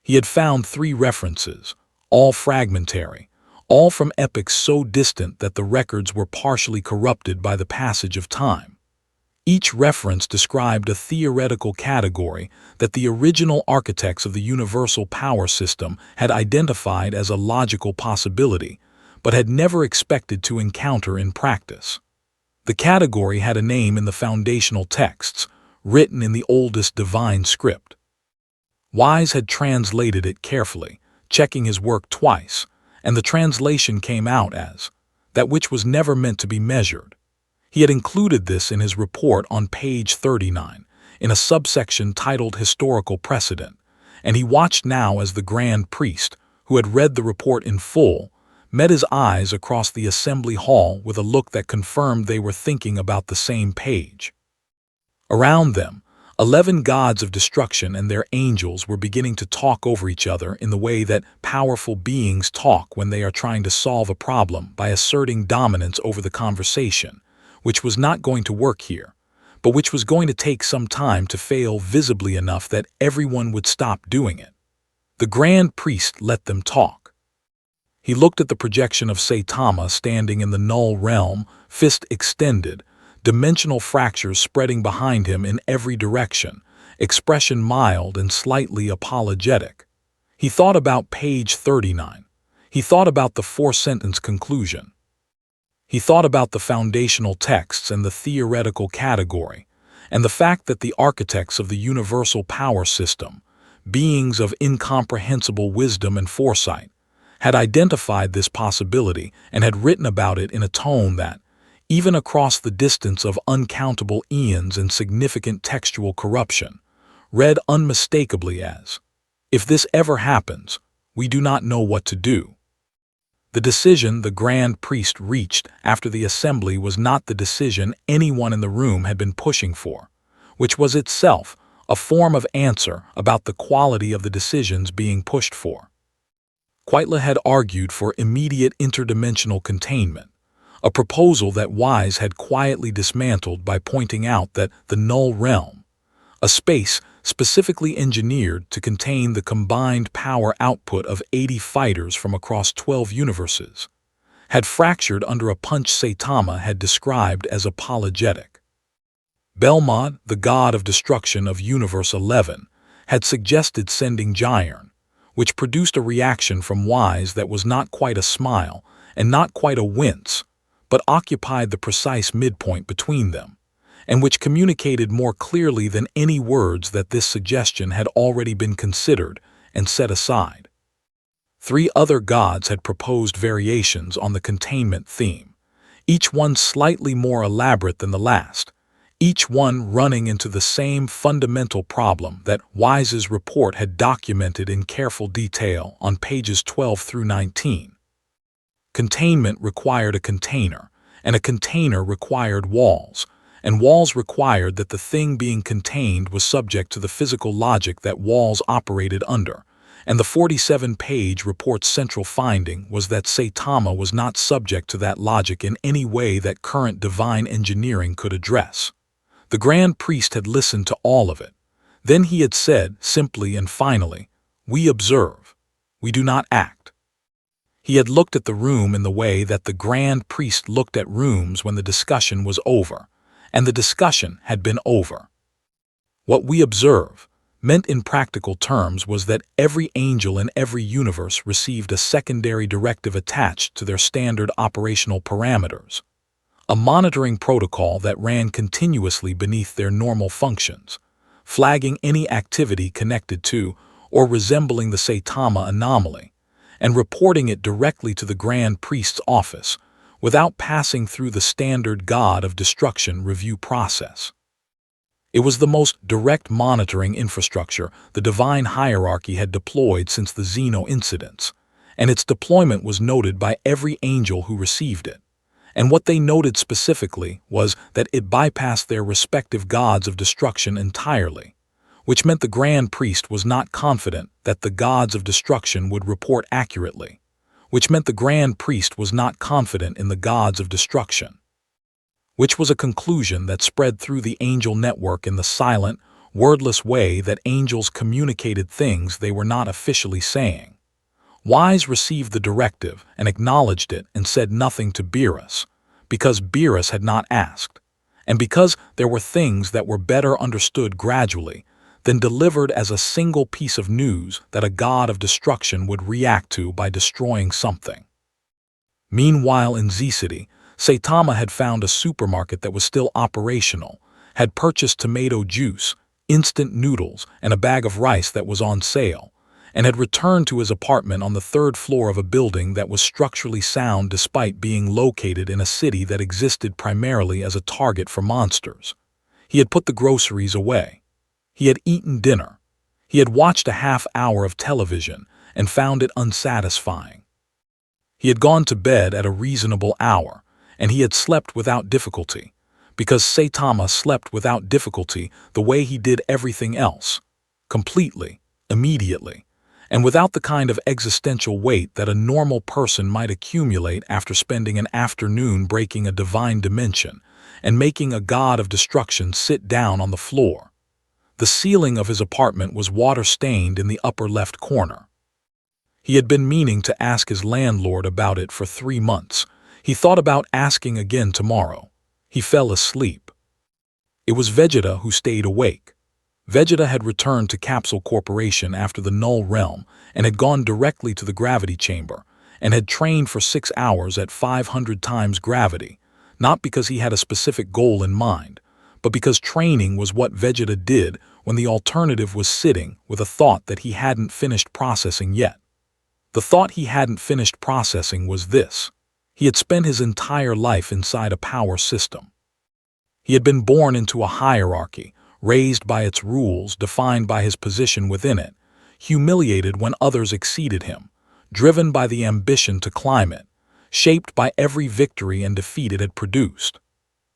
He had found 3 references, all fragmentary, all from epochs so distant that the records were partially corrupted by the passage of time. Each reference described a theoretical category that the original architects of the universal power system had identified as a logical possibility, but had never expected to encounter in practice. The category had a name in the foundational texts, written in the oldest divine script. Whis had translated it carefully, checking his work twice, and the translation came out as, "that which was never meant to be measured." He had included this in his report on page 39, in a subsection titled Historical Precedent, and he watched now as the Grand Priest, who had read the report in full, met his eyes across the assembly hall with a look that confirmed they were thinking about the same page. Around them, 11 gods of destruction and their angels were beginning to talk over each other in the way that powerful beings talk when they are trying to solve a problem by asserting dominance over the conversation, which was not going to work here, but which was going to take some time to fail visibly enough that everyone would stop doing it. The Grand Priest let them talk. He looked at the projection of Saitama standing in the Null realm, fist extended, dimensional fractures spreading behind him in every direction, expression mild and slightly apologetic. He thought about page 39. He thought about the four-sentence conclusion. He thought about the foundational texts and the theoretical category, and the fact that the architects of the universal power system, beings of incomprehensible wisdom and foresight, had identified this possibility and had written about it in a tone that, even across the distance of uncountable eons and significant textual corruption, read unmistakably as, "If this ever happens, we do not know what to do." The decision the Grand Priest reached after the assembly was not the decision anyone in the room had been pushing for, which was itself a form of answer about the quality of the decisions being pushed for. Quitla had argued for immediate interdimensional containment, a proposal that Whis had quietly dismantled by pointing out that the Null realm, a space specifically engineered to contain the combined power output of 80 fighters from across 12 universes, had fractured under a punch Saitama had described as apologetic. Belmont, the god of destruction of Universe 11, had suggested sending Gyron, which produced a reaction from Whis that was not quite a smile and not quite a wince, but occupied the precise midpoint between them, and which communicated more clearly than any words that this suggestion had already been considered and set aside. 3 other gods had proposed variations on the containment theme, each one slightly more elaborate than the last, each one running into the same fundamental problem that Wys's report had documented in careful detail on pages 12 through 19. Containment required a container, and a container required walls, and walls required that the thing being contained was subject to the physical logic that walls operated under, and the 47-page report's central finding was that Saitama was not subject to that logic in any way that current divine engineering could address. The Grand Priest had listened to all of it. Then he had said, simply and finally, "We observe. We do not act." He had looked at the room in the way that the Grand Priest looked at rooms when the discussion was over, and the discussion had been over. What we observe meant in practical terms was that every angel in every universe received a secondary directive attached to their standard operational parameters, a monitoring protocol that ran continuously beneath their normal functions, flagging any activity connected to or resembling the Saitama anomaly, and reporting it directly to the Grand Priest's office without passing through the standard God of Destruction review process. It was the most direct monitoring infrastructure the divine hierarchy had deployed since the Zeno incidents, and its deployment was noted by every angel who received it. And what they noted specifically was that it bypassed their respective gods of destruction entirely, which meant the Grand Priest was not confident that the gods of destruction would report accurately, which meant the Grand Priest was not confident in the gods of destruction, which was a conclusion that spread through the angel network in the silent, wordless way that angels communicated things they were not officially saying. Whis received the directive and acknowledged it and said nothing to Beerus, because Beerus had not asked, and because there were things that were better understood gradually than delivered as a single piece of news that a god of destruction would react to by destroying something. Meanwhile in Z-City, Saitama had found a supermarket that was still operational, had purchased tomato juice, instant noodles, and a bag of rice that was on sale, and had returned to his apartment on the 3rd floor of a building that was structurally sound despite being located in a city that existed primarily as a target for monsters. He had put the groceries away. He had eaten dinner. He had watched a half-hour of television and found it unsatisfying. He had gone to bed at a reasonable hour, and he had slept without difficulty, because Saitama slept without difficulty the way he did everything else, completely, immediately, and without the kind of existential weight that a normal person might accumulate after spending an afternoon breaking a divine dimension and making a god of destruction sit down on the floor. The ceiling of his apartment was water-stained in the upper left corner. He had been meaning to ask his landlord about it for 3 months. He thought about asking again tomorrow. He fell asleep. It was Vegeta who stayed awake. Vegeta had returned to Capsule Corporation after the Null realm and had gone directly to the gravity chamber and had trained for 6 hours at 500 times gravity, not because he had a specific goal in mind, but because training was what Vegeta did when the alternative was sitting with a thought that he hadn't finished processing yet. The thought he hadn't finished processing was this: he had spent his entire life inside a power system. He had been born into a hierarchy, raised by its rules, defined by his position within it, humiliated when others exceeded him, driven by the ambition to climb it, shaped by every victory and defeat it had produced.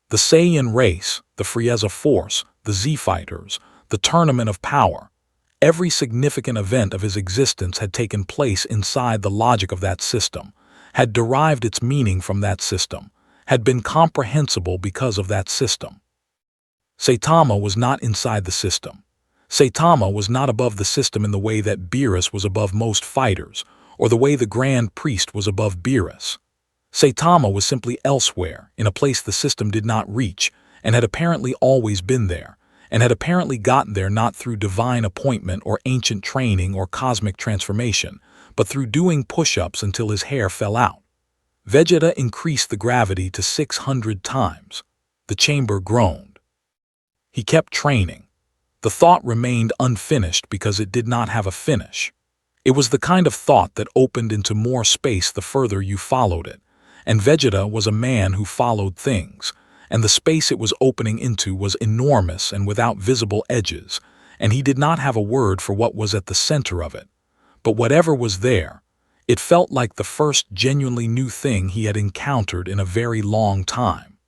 The Saiyan race, the Frieza Force, the Z-Fighters, the Tournament of Power, every significant event of his existence had taken place inside the logic of that system, had derived its meaning from that system, had been comprehensible because of that system. Saitama was not inside the system. Saitama was not above the system in the way that Beerus was above most fighters, or the way the Grand Priest was above Beerus. Saitama was simply elsewhere, in a place the system did not reach, and had apparently always been there, and had apparently gotten there not through divine appointment or ancient training or cosmic transformation, but through doing push-ups until his hair fell out. Vegeta increased the gravity to 600 times. The chamber groaned. He kept training. The thought remained unfinished because it did not have a finish. It was the kind of thought that opened into more space the further you followed it, and Vegeta was a man who followed things, and the space it was opening into was enormous and without visible edges, and he did not have a word for what was at the center of it. But whatever was there, it felt like the first genuinely new thing he had encountered in a very long time.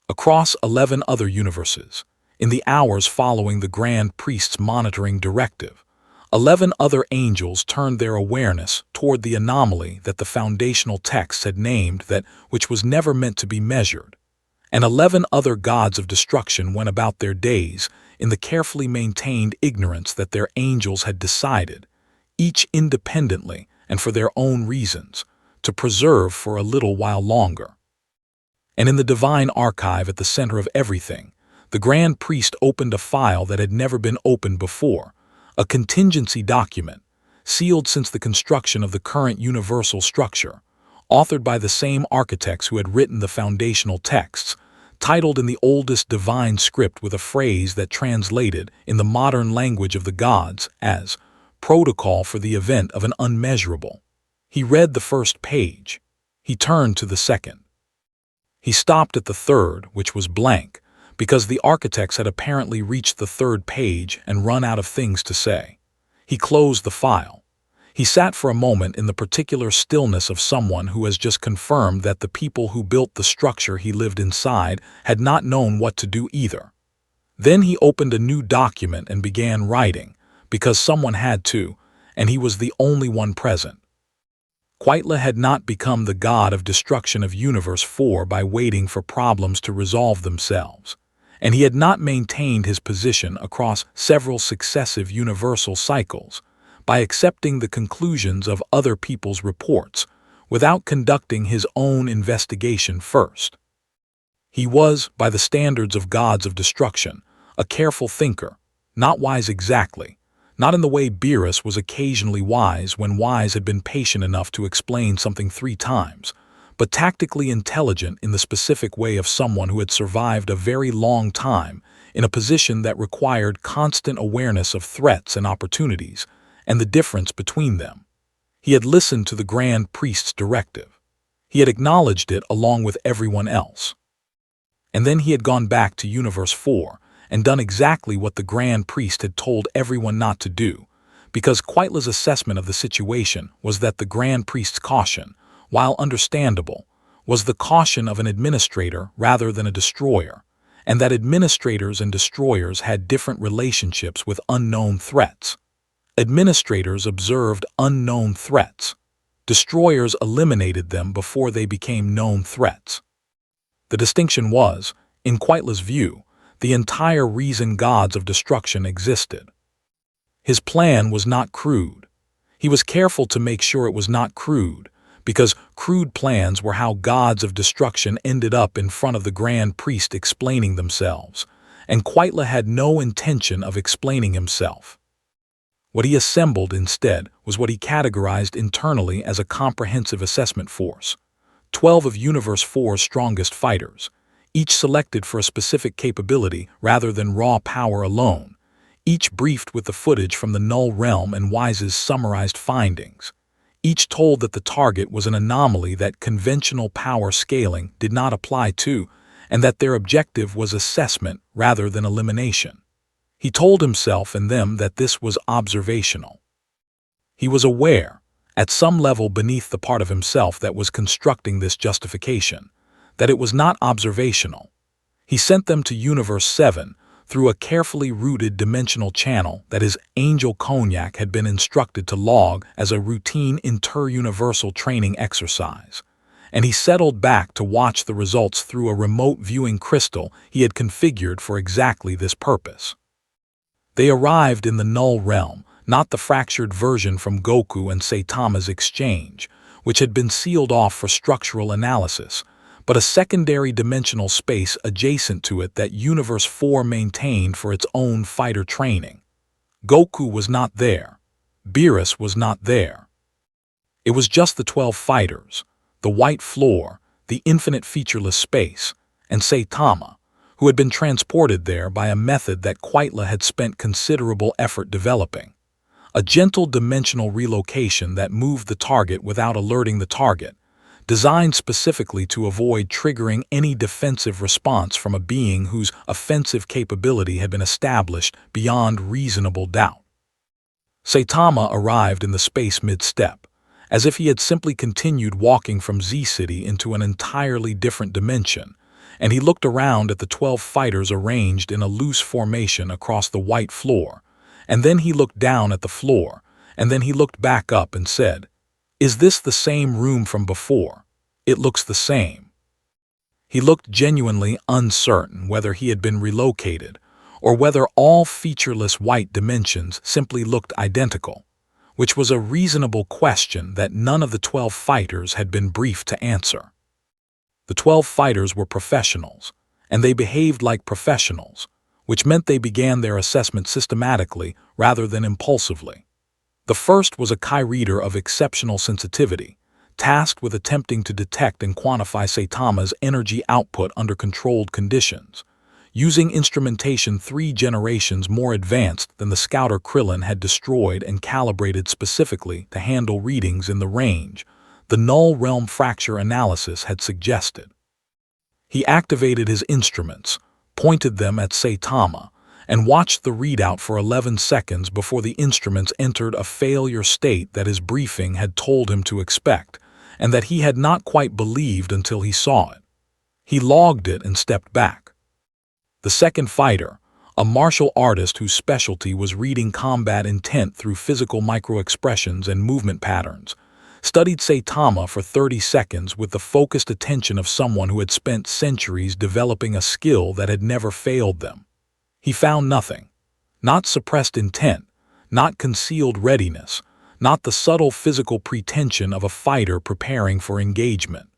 Across 11 other universes, in the hours following the Grand Priest's monitoring directive, 11 other angels turned their awareness toward the anomaly that the foundational texts had named that which was never meant to be measured, and 11 other gods of destruction went about their days in the carefully maintained ignorance that their angels had decided, each independently and for their own reasons, to preserve for a little while longer. And in the divine archive at the center of everything, the Grand Priest opened a file that had never been opened before, a contingency document, sealed since the construction of the current universal structure, authored by the same architects who had written the foundational texts, titled in the oldest divine script with a phrase that translated in the modern language of the gods as "protocol for the event of an unmeasurable." He read the first page. He turned to the second. He stopped at the third, which was blank, because the architects had apparently reached the third page and run out of things to say. He closed the file. He sat for a moment in the particular stillness of someone who has just confirmed that the people who built the structure he lived inside had not known what to do either. Then he opened a new document and began writing, because someone had to, and he was the only one present. Quitla had not become the god of destruction of Universe 4 by waiting for problems to resolve themselves, and he had not maintained his position across several successive universal cycles by accepting the conclusions of other people's reports without conducting his own investigation first. He was, by the standards of gods of destruction, a careful thinker, not wise exactly, not in the way Beerus was occasionally wise when Wise had been patient enough to explain something 3 times, but tactically intelligent in the specific way of someone who had survived a very long time in a position that required constant awareness of threats and opportunities and the difference between them. He had listened to the Grand Priest's directive. He had acknowledged it along with everyone else. And then he had gone back to Universe 4 and done exactly what the Grand Priest had told everyone not to do, because Quitla's assessment of the situation was that the Grand Priest's caution, while understandable, was the caution of an administrator rather than a destroyer, and that administrators and destroyers had different relationships with unknown threats. Administrators observed unknown threats. Destroyers eliminated them before they became known threats. The distinction was, in Quitla's view, the entire reason gods of destruction existed. His plan was not crude. He was careful to make sure it was not crude, because crude plans were how gods of destruction ended up in front of the Grand Priest explaining themselves, and Quitla had no intention of explaining himself. What he assembled instead was what he categorized internally as a comprehensive assessment force, 12 of Universe 4's strongest fighters, each selected for a specific capability rather than raw power alone, each briefed with the footage from the Null realm and Whis' summarized findings, each told that the target was an anomaly that conventional power scaling did not apply to, and that their objective was assessment rather than elimination. He told himself and them that this was observational. He was aware, at some level beneath the part of himself that was constructing this justification, that it was not observational. He sent them to Universe 7 through a carefully rooted dimensional channel that his angel Cognac had been instructed to log as a routine inter-universal training exercise, and he settled back to watch the results through a remote viewing crystal he had configured for exactly this purpose. They arrived in the Null realm, not the fractured version from Goku and Saitama's exchange, which had been sealed off for structural analysis, but a secondary dimensional space adjacent to it that Universe 4 maintained for its own fighter training. Goku was not there. Beerus was not there. It was just the 12 fighters, the white floor, the infinite featureless space, and Saitama, who had been transported there by a method that Quitla had spent considerable effort developing. A gentle dimensional relocation that moved the target without alerting the target, designed specifically to avoid triggering any defensive response from a being whose offensive capability had been established beyond reasonable doubt. Saitama arrived in the space mid-step, as if he had simply continued walking from Z-City into an entirely different dimension, and he looked around at the 12 fighters arranged in a loose formation across the white floor, and then he looked down at the floor, and then he looked back up and said, "Is this the same room from before? It looks the same." He looked genuinely uncertain whether he had been relocated, or whether all featureless white dimensions simply looked identical, which was a reasonable question that none of the 12 fighters had been briefed to answer. The 12 fighters were professionals, and they behaved like professionals, which meant they began their assessment systematically rather than impulsively. The first was a Kai reader of exceptional sensitivity, tasked with attempting to detect and quantify Saitama's energy output under controlled conditions, using instrumentation 3 generations more advanced than the scouter Krillin had destroyed and calibrated specifically to handle readings in the range the Null realm fracture analysis had suggested. He activated his instruments, pointed them at Saitama, and watched the readout for 11 seconds before the instruments entered a failure state that his briefing had told him to expect, and that he had not quite believed until he saw it. He logged it and stepped back. The second fighter, a martial artist whose specialty was reading combat intent through physical microexpressions and movement patterns, studied Saitama for 30 seconds with the focused attention of someone who had spent centuries developing a skill that had never failed them. He found nothing. Not suppressed intent, not concealed readiness, not the subtle physical pretension of a fighter preparing for engagement.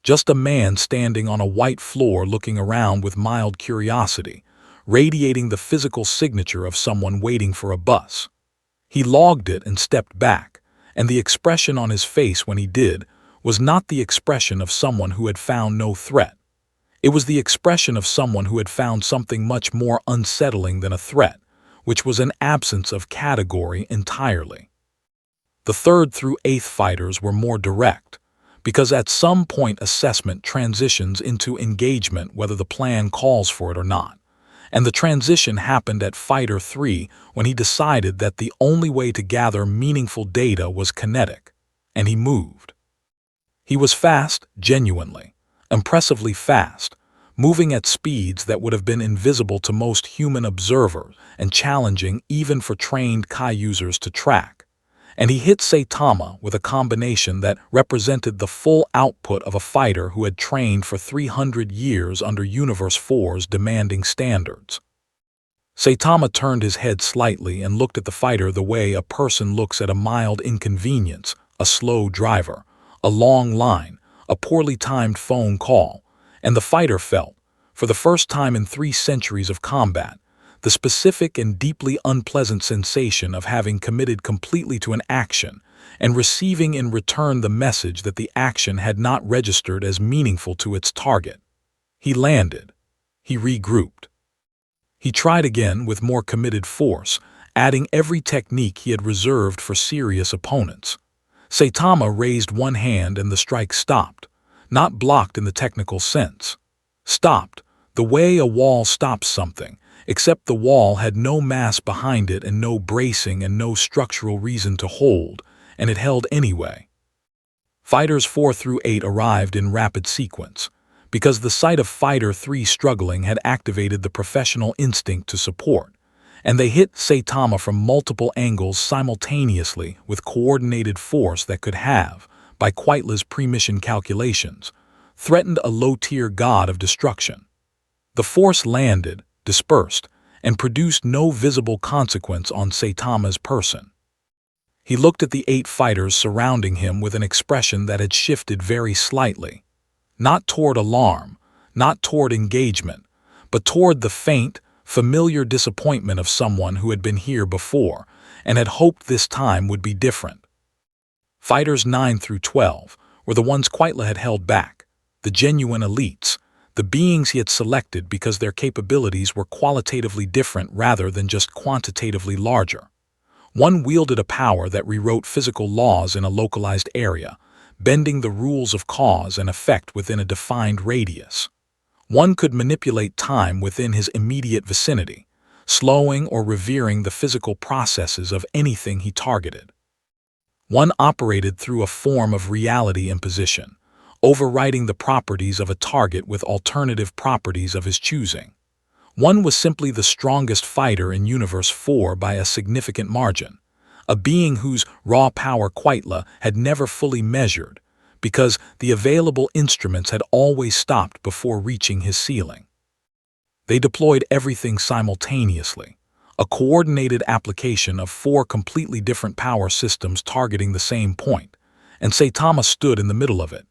Just a man standing on a white floor looking around with mild curiosity, radiating the physical signature of someone waiting for a bus. He logged it and stepped back, and the expression on his face when he did was not the expression of someone who had found no threat. It was the expression of someone who had found something much more unsettling than a threat, which was an absence of category entirely. The 3rd through 8th fighters were more direct, because at some point assessment transitions into engagement whether the plan calls for it or not, and the transition happened at Fighter 3 when he decided that the only way to gather meaningful data was kinetic, and he moved. He was fast, genuinely, impressively fast, moving at speeds that would have been invisible to most human observers and challenging even for trained Kai users to track. and he hit Saitama with a combination that represented the full output of a fighter who had trained for 300 years under Universe 4's demanding standards. Saitama turned his head slightly and looked at the fighter the way a person looks at a mild inconvenience, a slow driver, a long line, a poorly timed phone call, and the fighter felt, for the first time in 3 centuries of combat, the specific and deeply unpleasant sensation of having committed completely to an action and receiving in return the message that the action had not registered as meaningful to its target. He landed. He regrouped. He tried again with more committed force, adding every technique he had reserved for serious opponents. Saitama raised one hand and the strike stopped, not blocked in the technical sense. Stopped, the way a wall stops something, except the wall had no mass behind it and no bracing and no structural reason to hold, and it held anyway. Fighters 4 through 8 arrived in rapid sequence, because the sight of Fighter 3 struggling had activated the professional instinct to support, and they hit Saitama from multiple angles simultaneously with coordinated force that could have, by Quitla's pre-mission calculations, threatened a low-tier god of destruction. The force landed, dispersed, and produced no visible consequence on Saitama's person. He looked at the 8 fighters surrounding him with an expression that had shifted very slightly, not toward alarm, not toward engagement, but toward the faint, familiar disappointment of someone who had been here before and had hoped this time would be different. Fighters 9 through 12 were the ones Quitla had held back, the genuine elites, the beings he had selected because their capabilities were qualitatively different rather than just quantitatively larger. One wielded a power that rewrote physical laws in a localized area, bending the rules of cause and effect within a defined radius. One could manipulate time within his immediate vicinity, slowing or revering the physical processes of anything he targeted. One operated through a form of reality imposition, overriding the properties of a target with alternative properties of his choosing. One was simply the strongest fighter in Universe 4 by a significant margin, a being whose raw power Quitla had never fully measured, because the available instruments had always stopped before reaching his ceiling. They deployed everything simultaneously, a coordinated application of 4 completely different power systems targeting the same point, and Saitama stood in the middle of it,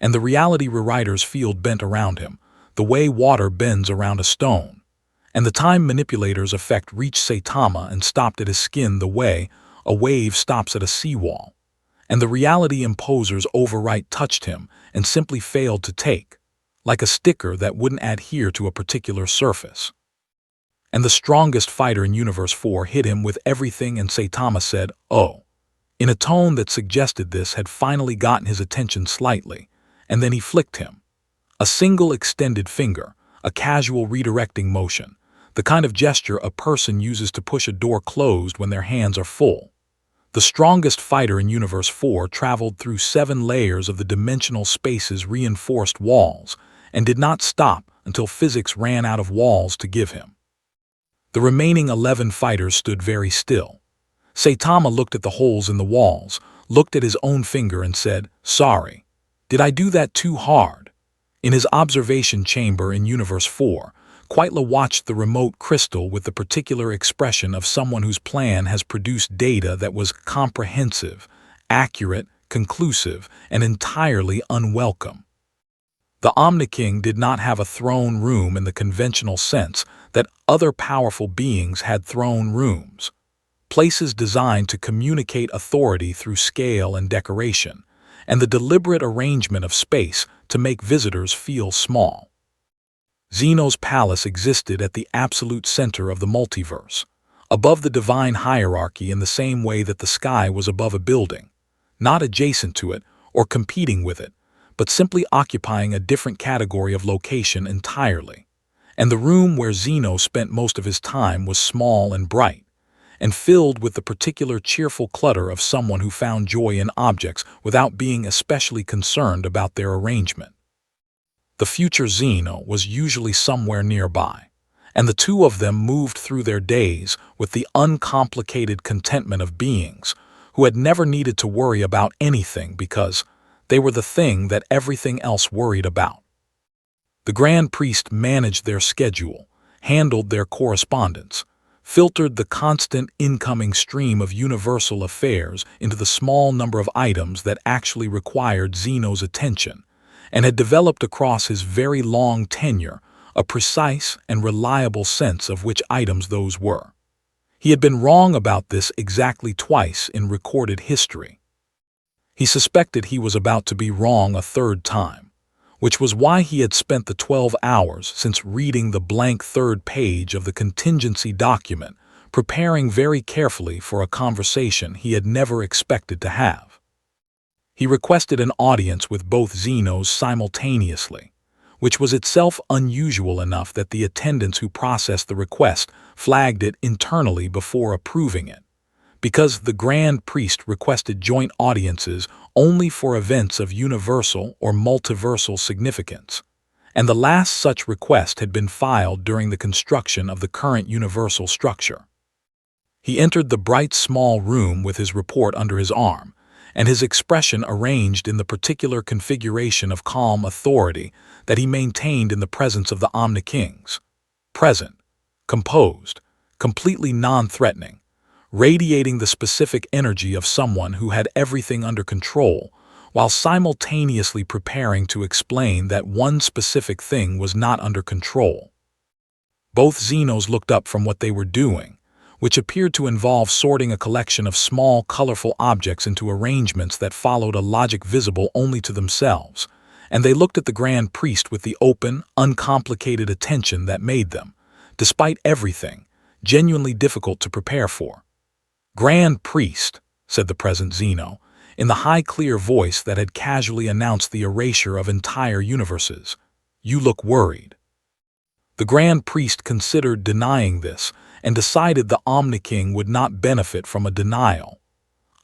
and the reality rewriter's field bent around him, the way water bends around a stone, and the time manipulator's effect reached Saitama and stopped at his skin the way a wave stops at a seawall, and the reality imposer's overwrite touched him and simply failed to take, like a sticker that wouldn't adhere to a particular surface. And the strongest fighter in Universe 4 hit him with everything, and Saitama said, "Oh," in a tone that suggested this had finally gotten his attention slightly, and then he flicked him. A single extended finger, a casual redirecting motion, the kind of gesture a person uses to push a door closed when their hands are full. The strongest fighter in Universe 4 traveled through 7 layers of the dimensional space's reinforced walls and did not stop until physics ran out of walls to give him. The remaining 11 fighters stood very still. Saitama looked at the holes in the walls, looked at his own finger and said, "Sorry. Did I do that too hard?" In his observation chamber in Universe 4, Quitla watched the remote crystal with the particular expression of someone whose plan has produced data that was comprehensive, accurate, conclusive, and entirely unwelcome. The Omniking did not have a throne room in the conventional sense that other powerful beings had throne rooms, places designed to communicate authority through scale and decoration, and the deliberate arrangement of space to make visitors feel small. Zeno's palace existed at the absolute center of the multiverse, above the divine hierarchy in the same way that the sky was above a building, not adjacent to it or competing with it, but simply occupying a different category of location entirely. And the room where Zeno spent most of his time was small and bright, and filled with the particular cheerful clutter of someone who found joy in objects without being especially concerned about their arrangement. The future Zeno was usually somewhere nearby, and the two of them moved through their days with the uncomplicated contentment of beings who had never needed to worry about anything because they were the thing that everything else worried about. The Grand Priest managed their schedule, handled their correspondence, filtered the constant incoming stream of universal affairs into the small number of items that actually required Zeno's attention, and had developed across his very long tenure a precise and reliable sense of which items those were. He had been wrong about this exactly twice in recorded history. He suspected he was about to be wrong a third time, which was why he had spent the 12 hours since reading the blank third page of the contingency document, preparing very carefully for a conversation he had never expected to have. He requested an audience with both Zenos simultaneously, which was itself unusual enough that the attendants who processed the request flagged it internally before approving it, because the Grand Priest requested joint audiences only for events of universal or multiversal significance, and the last such request had been filed during the construction of the current universal structure. He entered the bright small room with his report under his arm, and his expression arranged in the particular configuration of calm authority that he maintained in the presence of the Omni-Kings. Present, composed, completely non-threatening, radiating the specific energy of someone who had everything under control, while simultaneously preparing to explain that one specific thing was not under control. Both Zenos looked up from what they were doing, which appeared to involve sorting a collection of small, colorful objects into arrangements that followed a logic visible only to themselves, and they looked at the Grand Priest with the open, uncomplicated attention that made them, despite everything, genuinely difficult to prepare for. "Grand Priest," said the present Zeno, in the high clear voice that had casually announced the erasure of entire universes, "you look worried." The Grand Priest considered denying this and decided the Omni-King would not benefit from a denial.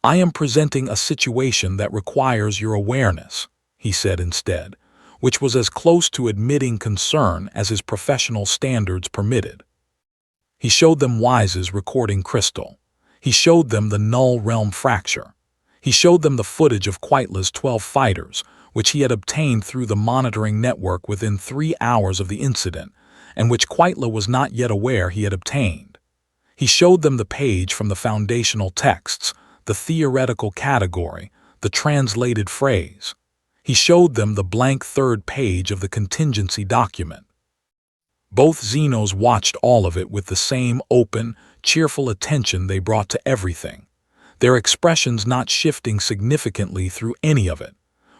"I am presenting a situation that requires your awareness," he said instead, which was as close to admitting concern as his professional standards permitted. He showed them Whis' recording crystal. He showed them the Null realm fracture. He showed them the footage of Quitla's 12 fighters, which he had obtained through the monitoring network within 3 hours of the incident, and which Quitla was not yet aware he had obtained. He showed them the page from the foundational texts, the theoretical category, the translated phrase. He showed them the blank third page of the contingency document. Both Zenos watched all of it with the same open, cheerful attention they brought to everything, their expressions not shifting significantly through any of it,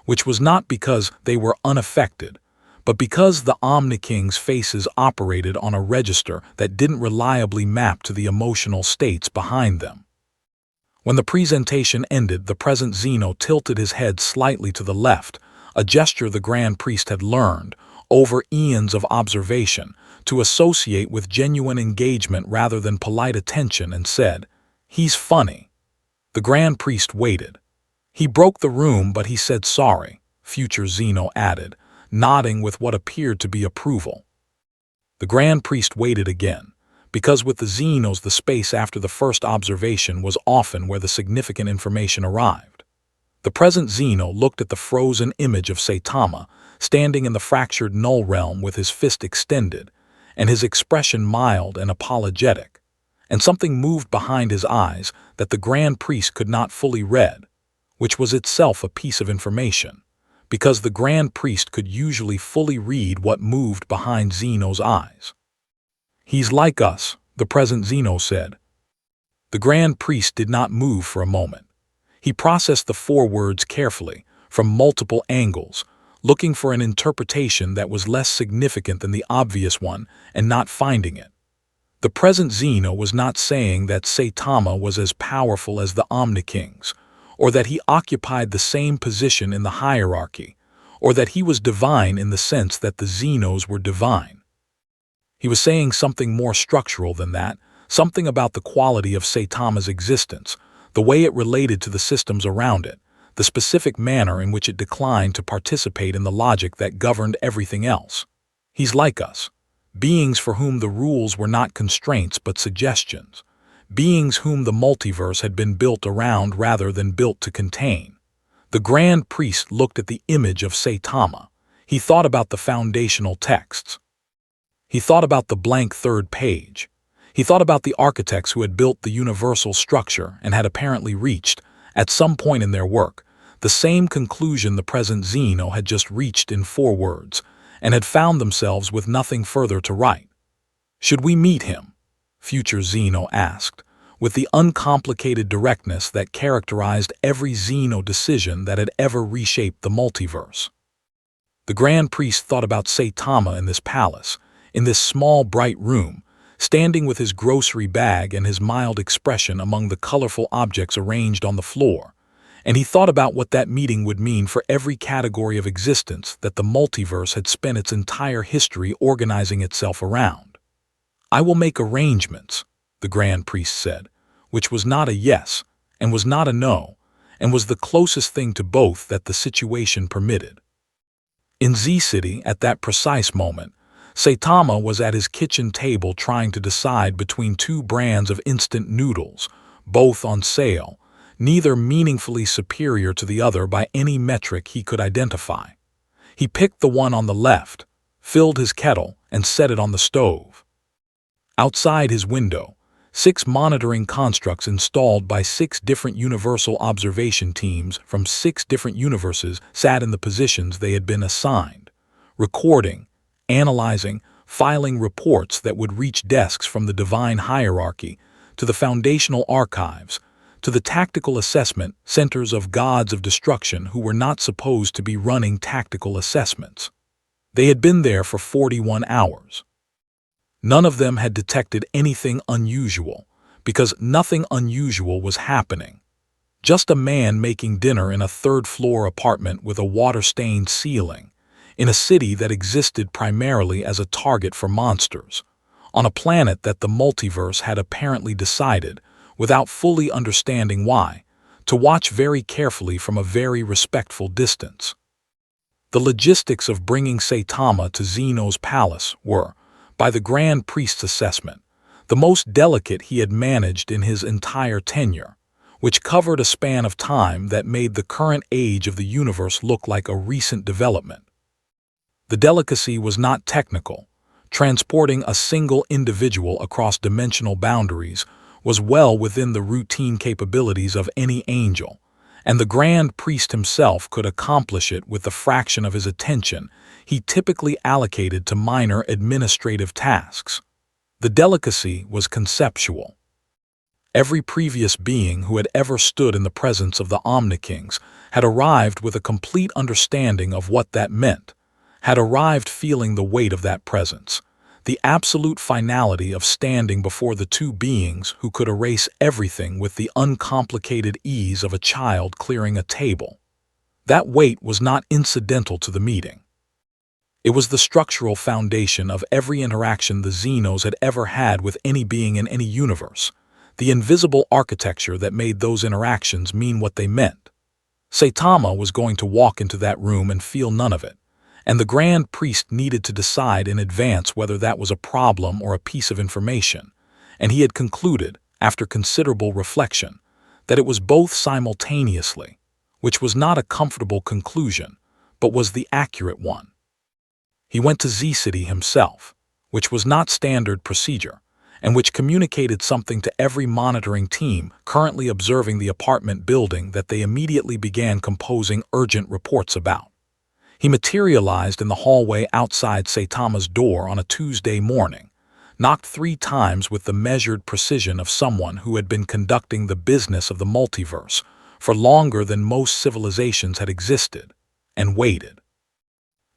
which was not because they were unaffected, but because the Omni-King's faces operated on a register that didn't reliably map to the emotional states behind them. When the presentation ended, the present Zeno tilted his head slightly to the left, a gesture the Grand Priest had learned, over eons of observation, to associate with genuine engagement rather than polite attention, and said, "He's funny." The Grand Priest waited. "He broke the room, but he said sorry," future Zeno added, nodding with what appeared to be approval. The Grand Priest waited again, because with the Zenos the space after the first observation was often where the significant information arrived. The present Zeno looked at the frozen image of Saitama, standing in the fractured Null realm with his fist extended, and his expression mild and apologetic, and something moved behind his eyes that the Grand Priest could not fully read, which was itself a piece of information, because the Grand Priest could usually fully read what moved behind Zeno's eyes. "He's like us," the present Zeno said. The Grand Priest did not move for a moment. He processed the 4 words carefully, from multiple angles, looking for an interpretation that was less significant than the obvious one and not finding it. The present Zeno was not saying that Saitama was as powerful as the Omni-Kings, or that he occupied the same position in the hierarchy, or that he was divine in the sense that the Zenos were divine. He was saying something more structural than that, something about the quality of Saitama's existence, the way it related to the systems around it, the specific manner in which it declined to participate in the logic that governed everything else. "He's like us, beings for whom the rules were not constraints but suggestions, beings whom the multiverse had been built around rather than built to contain. The Grand Priest looked at the image of Saitama. He thought about the foundational texts. He thought about the blank third page. He thought about the architects who had built the universal structure and had apparently reached, at some point in their work, the same conclusion the present Zeno had just reached in 4 words, and had found themselves with nothing further to write. "Should we meet him?" future Zeno asked, with the uncomplicated directness that characterized every Zeno decision that had ever reshaped the multiverse. The Grand Priest thought about Saitama in this palace, in this small bright room, standing with his grocery bag and his mild expression among the colorful objects arranged on the floor, and he thought about what that meeting would mean for every category of existence that the multiverse had spent its entire history organizing itself around. "I will make arrangements," the Grand Priest said, which was not a yes and was not a no, and was the closest thing to both that the situation permitted. In Z-City, at that precise moment, Saitama was at his kitchen table trying to decide between 2 brands of instant noodles, both on sale, neither meaningfully superior to the other by any metric he could identify. He picked the one on the left, filled his kettle, and set it on the stove. Outside his window, 6 monitoring constructs installed by 6 different universal observation teams from 6 different universes sat in the positions they had been assigned, recording, analyzing, filing reports that would reach desks from the divine hierarchy to the foundational archives, to the tactical assessment centers of gods of destruction who were not supposed to be running tactical assessments. They had been there for 41 hours. None of them had detected anything unusual, because nothing unusual was happening. Just a man making dinner in a 3rd-floor apartment with a water-stained ceiling, in a city that existed primarily as a target for monsters, on a planet that the multiverse had apparently decided, without fully understanding why, to watch very carefully from a very respectful distance. The logistics of bringing Saitama to Zeno's palace were, by the Grand Priest's assessment, the most delicate he had managed in his entire tenure, which covered a span of time that made the current age of the universe look like a recent development. The delicacy was not technical. Transporting a single individual across dimensional boundaries was well within the routine capabilities of any angel, and the Grand Priest himself could accomplish it with the fraction of his attention he typically allocated to minor administrative tasks. The delicacy was conceptual. Every previous being who had ever stood in the presence of the Omnikings had arrived with a complete understanding of what that meant, had arrived feeling the weight of that presence, the absolute finality of standing before the 2 beings who could erase everything with the uncomplicated ease of a child clearing a table. That weight was not incidental to the meeting. It was the structural foundation of every interaction the Zenos had ever had with any being in any universe, the invisible architecture that made those interactions mean what they meant. Saitama was going to walk into that room and feel none of it, and the Grand Priest needed to decide in advance whether that was a problem or a piece of information, and he had concluded, after considerable reflection, that it was both simultaneously, which was not a comfortable conclusion, but was the accurate one. He went to Z-City himself, which was not standard procedure, and which communicated something to every monitoring team currently observing the apartment building that they immediately began composing urgent reports about. He materialized in the hallway outside Saitama's door on a Tuesday morning, knocked 3 times with the measured precision of someone who had been conducting the business of the multiverse for longer than most civilizations had existed, and waited.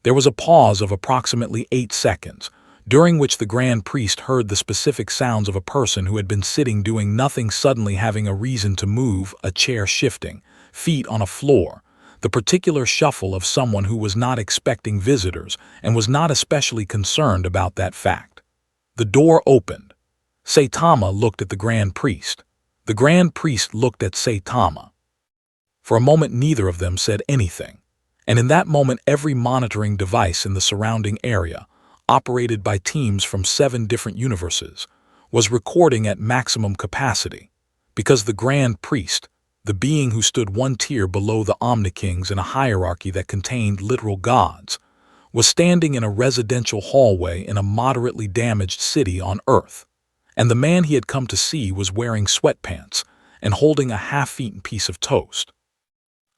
There was a pause of approximately 8 seconds, during which the Grand Priest heard the specific sounds of a person who had been sitting doing nothing suddenly having a reason to move, a chair shifting, feet on a floor, the particular shuffle of someone who was not expecting visitors and was not especially concerned about that fact. The door opened. Saitama looked at the Grand Priest. The Grand Priest looked at Saitama. For a moment neither of them said anything, and in that moment every monitoring device in the surrounding area, operated by teams from 7 different universes, was recording at maximum capacity, because the Grand Priest, the being who stood one tier below the Omnikings in a hierarchy that contained literal gods, was standing in a residential hallway in a moderately damaged city on Earth, and the man he had come to see was wearing sweatpants and holding a half-eaten piece of toast.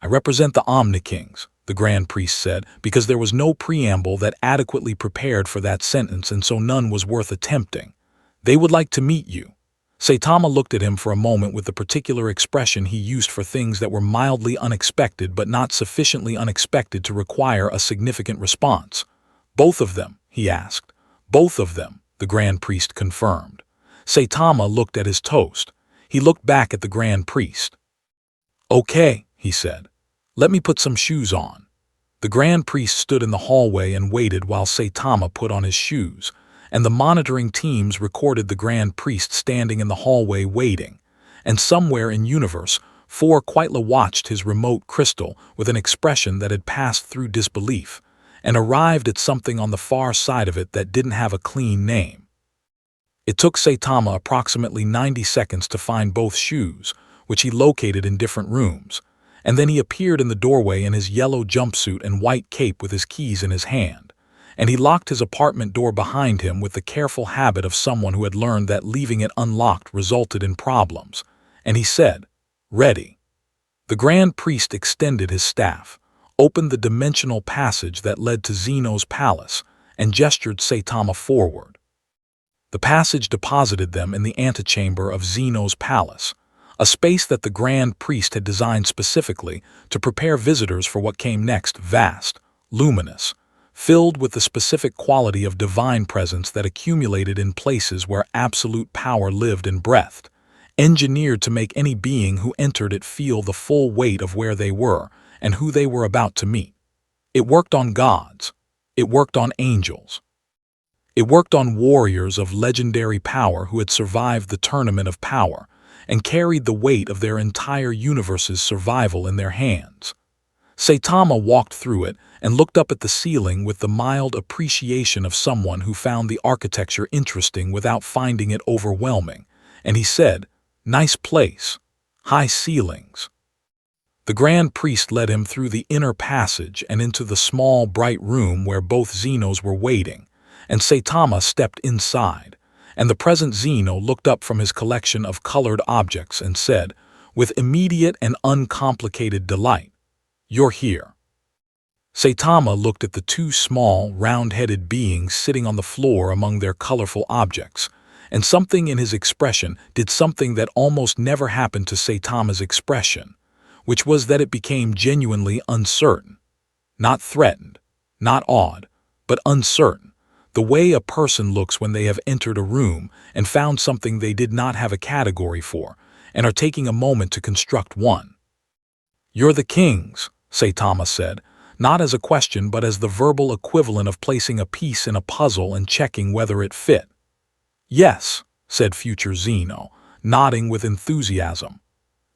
"I represent the Omnikings," the Grand Priest said, because there was no preamble that adequately prepared for that sentence, and so none was worth attempting. "They would like to meet you." Saitama looked at him for a moment with the particular expression he used for things that were mildly unexpected but not sufficiently unexpected to require a significant response. "Both of them?" he asked. "Both of them," the Grand Priest confirmed. Saitama looked at his toast. He looked back at the Grand Priest. "Okay," he said. "Let me put some shoes on." The Grand Priest stood in the hallway and waited while Saitama put on his shoes, and the monitoring teams recorded the Grand Priest standing in the hallway waiting, and somewhere in universe, Quitla watched his remote crystal with an expression that had passed through disbelief, and arrived at something on the far side of it that didn't have a clean name. It took Saitama approximately 90 seconds to find both shoes, which he located in different rooms, and then he appeared in the doorway in his yellow jumpsuit and white cape with his keys in his hand, and he locked his apartment door behind him with the careful habit of someone who had learned that leaving it unlocked resulted in problems, and he said, "Ready." The Grand Priest extended his staff, opened the dimensional passage that led to Zeno's palace, and gestured Saitama forward. The passage deposited them in the antechamber of Zeno's palace, a space that the Grand Priest had designed specifically to prepare visitors for what came next: vast, luminous, filled with the specific quality of divine presence that accumulated in places where absolute power lived and breathed, engineered to make any being who entered it feel the full weight of where they were and who they were about to meet. It worked on gods. It worked on angels. It worked on warriors of legendary power who had survived the tournament of power and carried the weight of their entire universe's survival in their hands. Saitama walked through it and looked up at the ceiling with the mild appreciation of someone who found the architecture interesting without finding it overwhelming, and he said, "Nice place. High ceilings." The Grand Priest led him through the inner passage and into the small, bright room where both Zenos were waiting, and Saitama stepped inside, and the present Zeno looked up from his collection of colored objects and said, with immediate and uncomplicated delight, "You're here." Saitama looked at the two small, round-headed beings sitting on the floor among their colorful objects, and something in his expression did something that almost never happened to Saitama's expression, which was that it became genuinely uncertain. Not threatened, not awed, but uncertain, the way a person looks when they have entered a room and found something they did not have a category for, and are taking a moment to construct one. "You're the kings," Saitama said, not as a question but as the verbal equivalent of placing a piece in a puzzle and checking whether it fit. "Yes," said future Zeno, nodding with enthusiasm.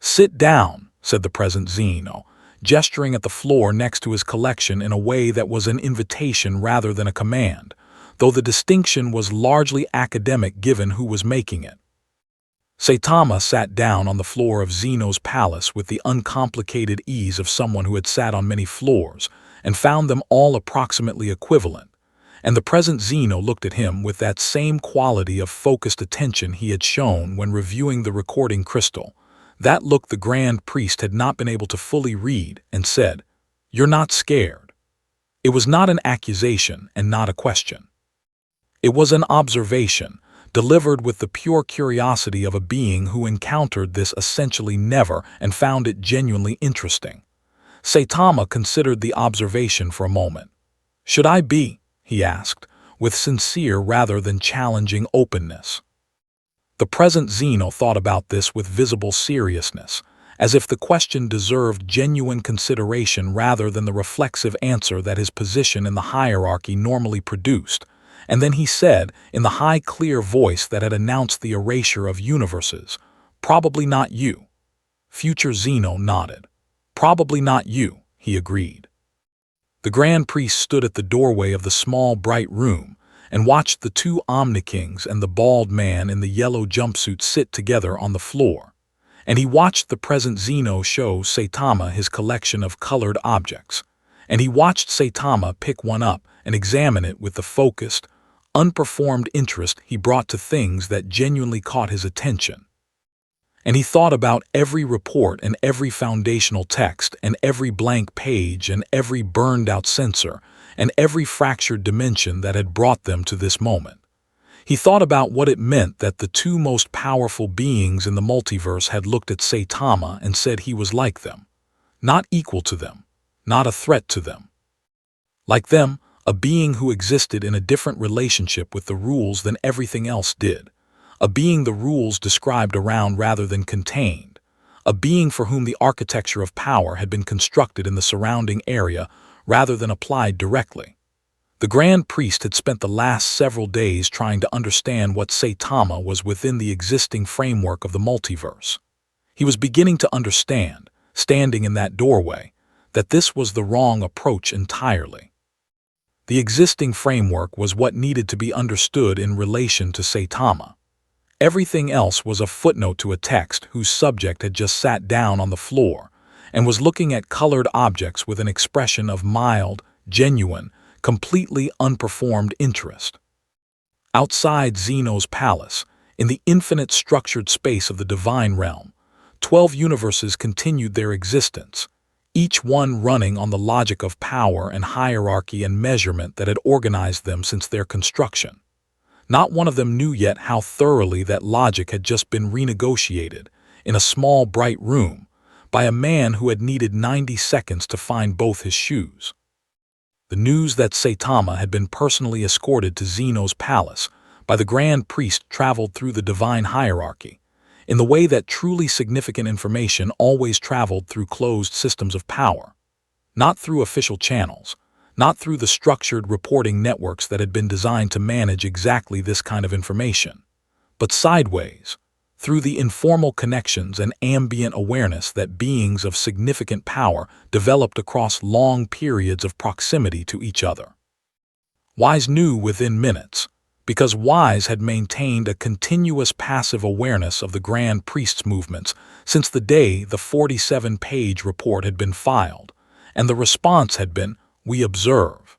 "Sit down," said the present Zeno, gesturing at the floor next to his collection in a way that was an invitation rather than a command, though the distinction was largely academic given who was making it. Saitama sat down on the floor of Zeno's palace with the uncomplicated ease of someone who had sat on many floors and found them all approximately equivalent, and the present Zeno looked at him with that same quality of focused attention he had shown when reviewing the recording crystal. That look the Grand Priest had not been able to fully read, and said, "You're not scared." It was not an accusation and not a question. It was an observation, delivered with the pure curiosity of a being who encountered this essentially never and found it genuinely interesting. Saitama considered the observation for a moment. "Should I be?" he asked, with sincere rather than challenging openness. The present Zeno thought about this with visible seriousness, as if the question deserved genuine consideration rather than the reflexive answer that his position in the hierarchy normally produced, and then he said, in the high clear voice that had announced the erasure of universes, "Probably not you." Future Zeno nodded. "Probably not you," he agreed. The Grand Priest stood at the doorway of the small, bright room, and watched the two Omni-Kings and the bald man in the yellow jumpsuit sit together on the floor. And he watched the present Zeno show Saitama his collection of colored objects. And he watched Saitama pick one up and examine it with the focused, unperformed interest he brought to things that genuinely caught his attention. And he thought about every report and every foundational text and every blank page and every burned-out sensor and every fractured dimension that had brought them to this moment. He thought about what it meant that the two most powerful beings in the multiverse had looked at Saitama and said he was like them, not equal to them, not a threat to them. Like them, a being who existed in a different relationship with the rules than everything else did. A being the rules described around rather than contained, a being for whom the architecture of power had been constructed in the surrounding area rather than applied directly. The Grand Priest had spent the last several days trying to understand what Saitama was within the existing framework of the multiverse. He was beginning to understand, standing in that doorway, that this was the wrong approach entirely. The existing framework was what needed to be understood in relation to Saitama. Everything else was a footnote to a text whose subject had just sat down on the floor and was looking at colored objects with an expression of mild, genuine, completely unperformed interest. Outside Zeno's palace, in the infinite structured space of the divine realm, 12 universes continued their existence, each one running on the logic of power and hierarchy and measurement that had organized them since their construction. Not one of them knew yet how thoroughly that logic had just been renegotiated in a small, bright room by a man who had needed 90 seconds to find both his shoes. The news that Saitama had been personally escorted to Zeno's palace by the Grand Priest traveled through the divine hierarchy, in the way that truly significant information always traveled through closed systems of power, not through official channels, not through the structured reporting networks that had been designed to manage exactly this kind of information, but sideways, through the informal connections and ambient awareness that beings of significant power developed across long periods of proximity to each other. Whis knew within minutes, because Whis had maintained a continuous passive awareness of the Grand Priest's movements since the day the 47-page report had been filed, and the response had been, "We observe."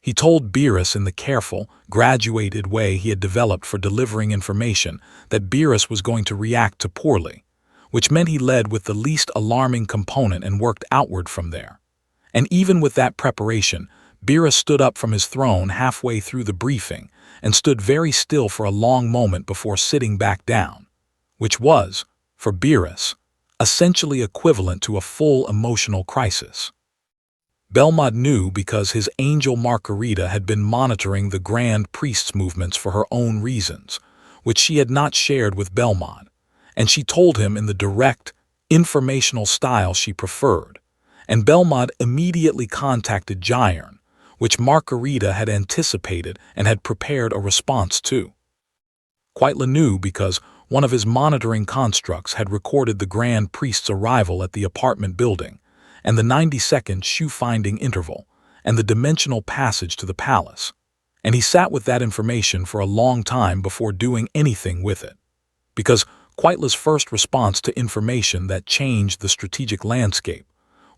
He told Beerus in the careful, graduated way he had developed for delivering information that Beerus was going to react to poorly, which meant he led with the least alarming component and worked outward from there. And even with that preparation, Beerus stood up from his throne halfway through the briefing and stood very still for a long moment before sitting back down, which was, for Beerus, essentially equivalent to a full emotional crisis. Belmod knew because his angel Margarita had been monitoring the Grand Priest's movements for her own reasons, which she had not shared with Belmod, and she told him in the direct, informational style she preferred, and Belmod immediately contacted Gyern, which Margarita had anticipated and had prepared a response to. Quitla knew because one of his monitoring constructs had recorded the Grand Priest's arrival at the apartment building, and the 90-second shoe-finding interval, and the dimensional passage to the palace, and he sat with that information for a long time before doing anything with it, because Quitla's first response to information that changed the strategic landscape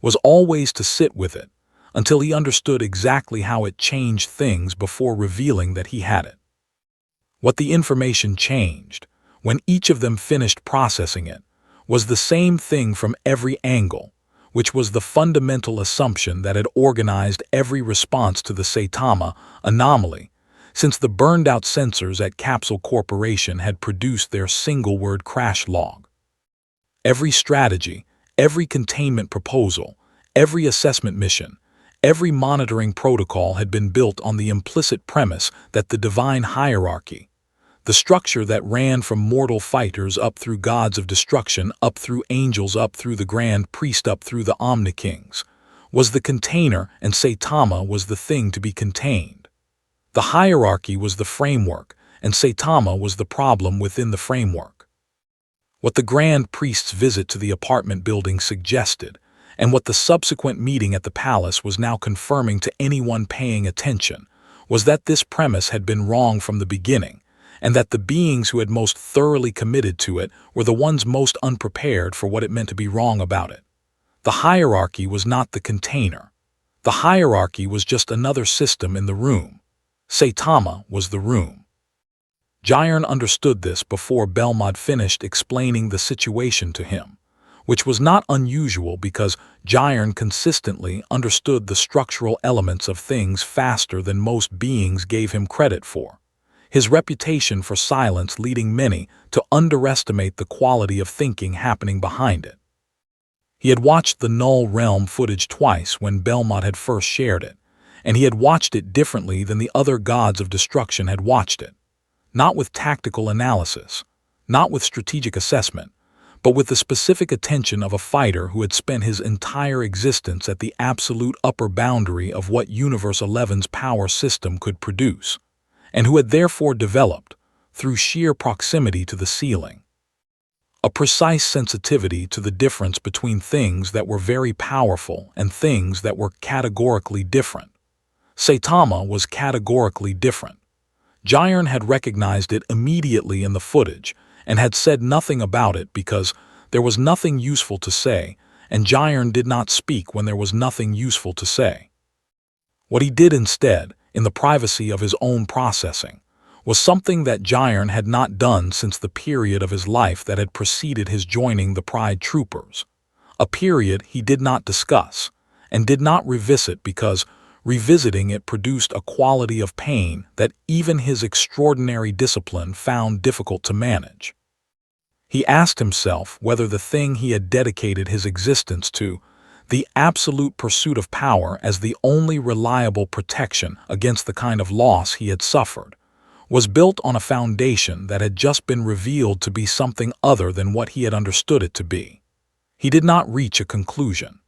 was always to sit with it until he understood exactly how it changed things before revealing that he had it. What the information changed, when each of them finished processing it, was the same thing from every angle, which was the fundamental assumption that had organized every response to the Saitama anomaly, since the burned-out sensors at Capsule Corporation had produced their single-word crash log. Every strategy, every containment proposal, every assessment mission, every monitoring protocol had been built on the implicit premise that the divine hierarchy, the structure that ran from mortal fighters up through gods of destruction, up through angels, up through the Grand Priest, up through the Omni-Kings, was the container and Saitama was the thing to be contained. The hierarchy was the framework and Saitama was the problem within the framework. What the Grand Priest's visit to the apartment building suggested, and what the subsequent meeting at the palace was now confirming to anyone paying attention, was that this premise had been wrong from the beginning, and that the beings who had most thoroughly committed to it were the ones most unprepared for what it meant to be wrong about it. The hierarchy was not the container. The hierarchy was just another system in the room. Saitama was the room. Jiren understood this before Belmod finished explaining the situation to him, which was not unusual because Jiren consistently understood the structural elements of things faster than most beings gave him credit for, his reputation for silence leading many to underestimate the quality of thinking happening behind it. He had watched the Null realm footage twice when Belmod had first shared it, and he had watched it differently than the other gods of destruction had watched it. Not with tactical analysis, not with strategic assessment, but with the specific attention of a fighter who had spent his entire existence at the absolute upper boundary of what Universe 11's power system could produce, and who had therefore developed, through sheer proximity to the ceiling, a precise sensitivity to the difference between things that were very powerful and things that were categorically different. Saitama was categorically different. Jiren had recognized it immediately in the footage and had said nothing about it because there was nothing useful to say, and Jiren did not speak when there was nothing useful to say. What he did instead, in the privacy of his own processing, was something that Jiren had not done since the period of his life that had preceded his joining the Pride Troopers, a period he did not discuss and did not revisit because revisiting it produced a quality of pain that even his extraordinary discipline found difficult to manage. He asked himself whether the thing he had dedicated his existence to, the absolute pursuit of power as the only reliable protection against the kind of loss he had suffered, was built on a foundation that had just been revealed to be something other than what he had understood it to be. He did not reach a conclusion.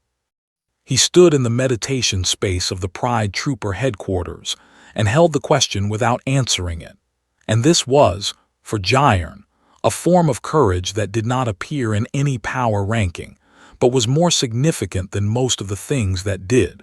He stood in the meditation space of the Pride Trooper headquarters and held the question without answering it, and this was, for Jiren, a form of courage that did not appear in any power ranking, but was more significant than most of the things that did.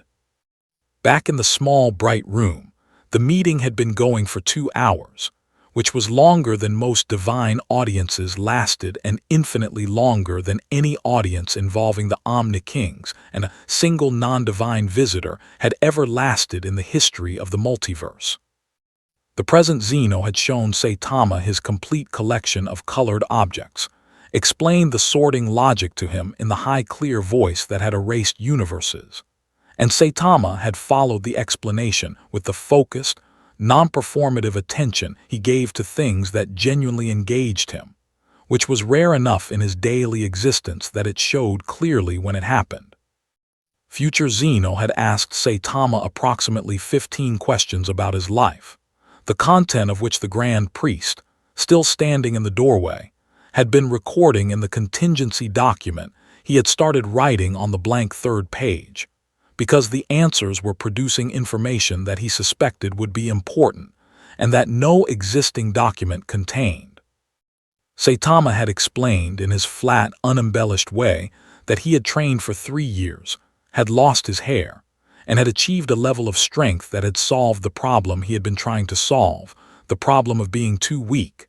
Back in the small, bright room, the meeting had been going for 2 hours, which was longer than most divine audiences lasted and infinitely longer than any audience involving the Omni-Kings and a single non-divine visitor had ever lasted in the history of the multiverse. The present Zeno had shown Saitama his complete collection of colored objects, explained the sorting logic to him in the high clear voice that had erased universes, and Saitama had followed the explanation with the focused, non-performative attention he gave to things that genuinely engaged him, which was rare enough in his daily existence that it showed clearly when it happened. Future Zeno had asked Saitama approximately 15 questions about his life, the content of which the Grand Priest, still standing in the doorway, had been recording in the contingency document he had started writing on the blank 3rd page, because the answers were producing information that he suspected would be important and that no existing document contained. Saitama had explained in his flat, unembellished way that he had trained for 3 years, had lost his hair, and had achieved a level of strength that had solved the problem he had been trying to solve, the problem of being too weak,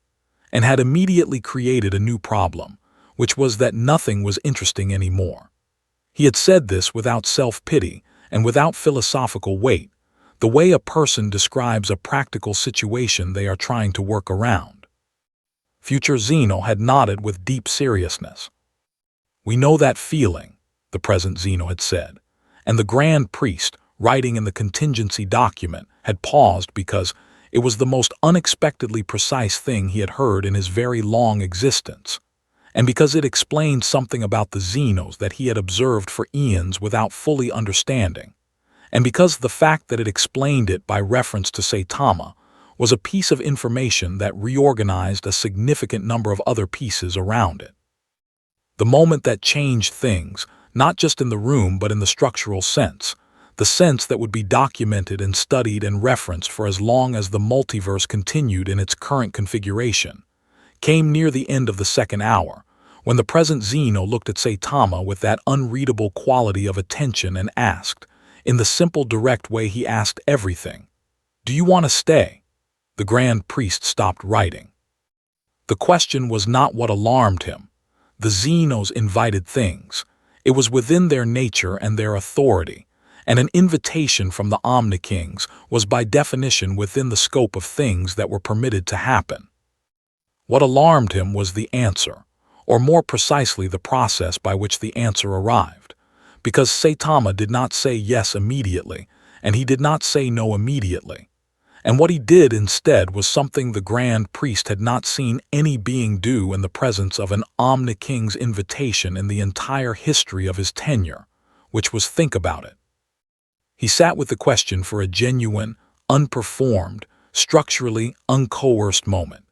and had immediately created a new problem, which was that nothing was interesting anymore. He had said this without self-pity and without philosophical weight, the way a person describes a practical situation they are trying to work around. Future Zeno had nodded with deep seriousness. "We know that feeling," the present Zeno had said, and the Grand Priest, writing in the contingency document, had paused because it was the most unexpectedly precise thing he had heard in his very long existence, and because it explained something about the Zenos that he had observed for eons without fully understanding, and because the fact that it explained it by reference to Saitama was a piece of information that reorganized a significant number of other pieces around it. The moment that changed things, not just in the room but in the structural sense, the sense that would be documented and studied and referenced for as long as the multiverse continued in its current configuration, came near the end of the 2nd hour, when the present Zeno looked at Saitama with that unreadable quality of attention and asked, in the simple direct way he asked everything, "Do you want to stay?" The Grand Priest stopped writing. The question was not what alarmed him. The Zenos invited things. It was within their nature and their authority, and an invitation from the Omni-Kings was by definition within the scope of things that were permitted to happen. What alarmed him was the answer, or more precisely the process by which the answer arrived, because Saitama did not say yes immediately, and he did not say no immediately. And what he did instead was something the Grand Priest had not seen any being do in the presence of an Omni-King's invitation in the entire history of his tenure, which was think about it. He sat with the question for a genuine, unperformed, structurally uncoerced moment,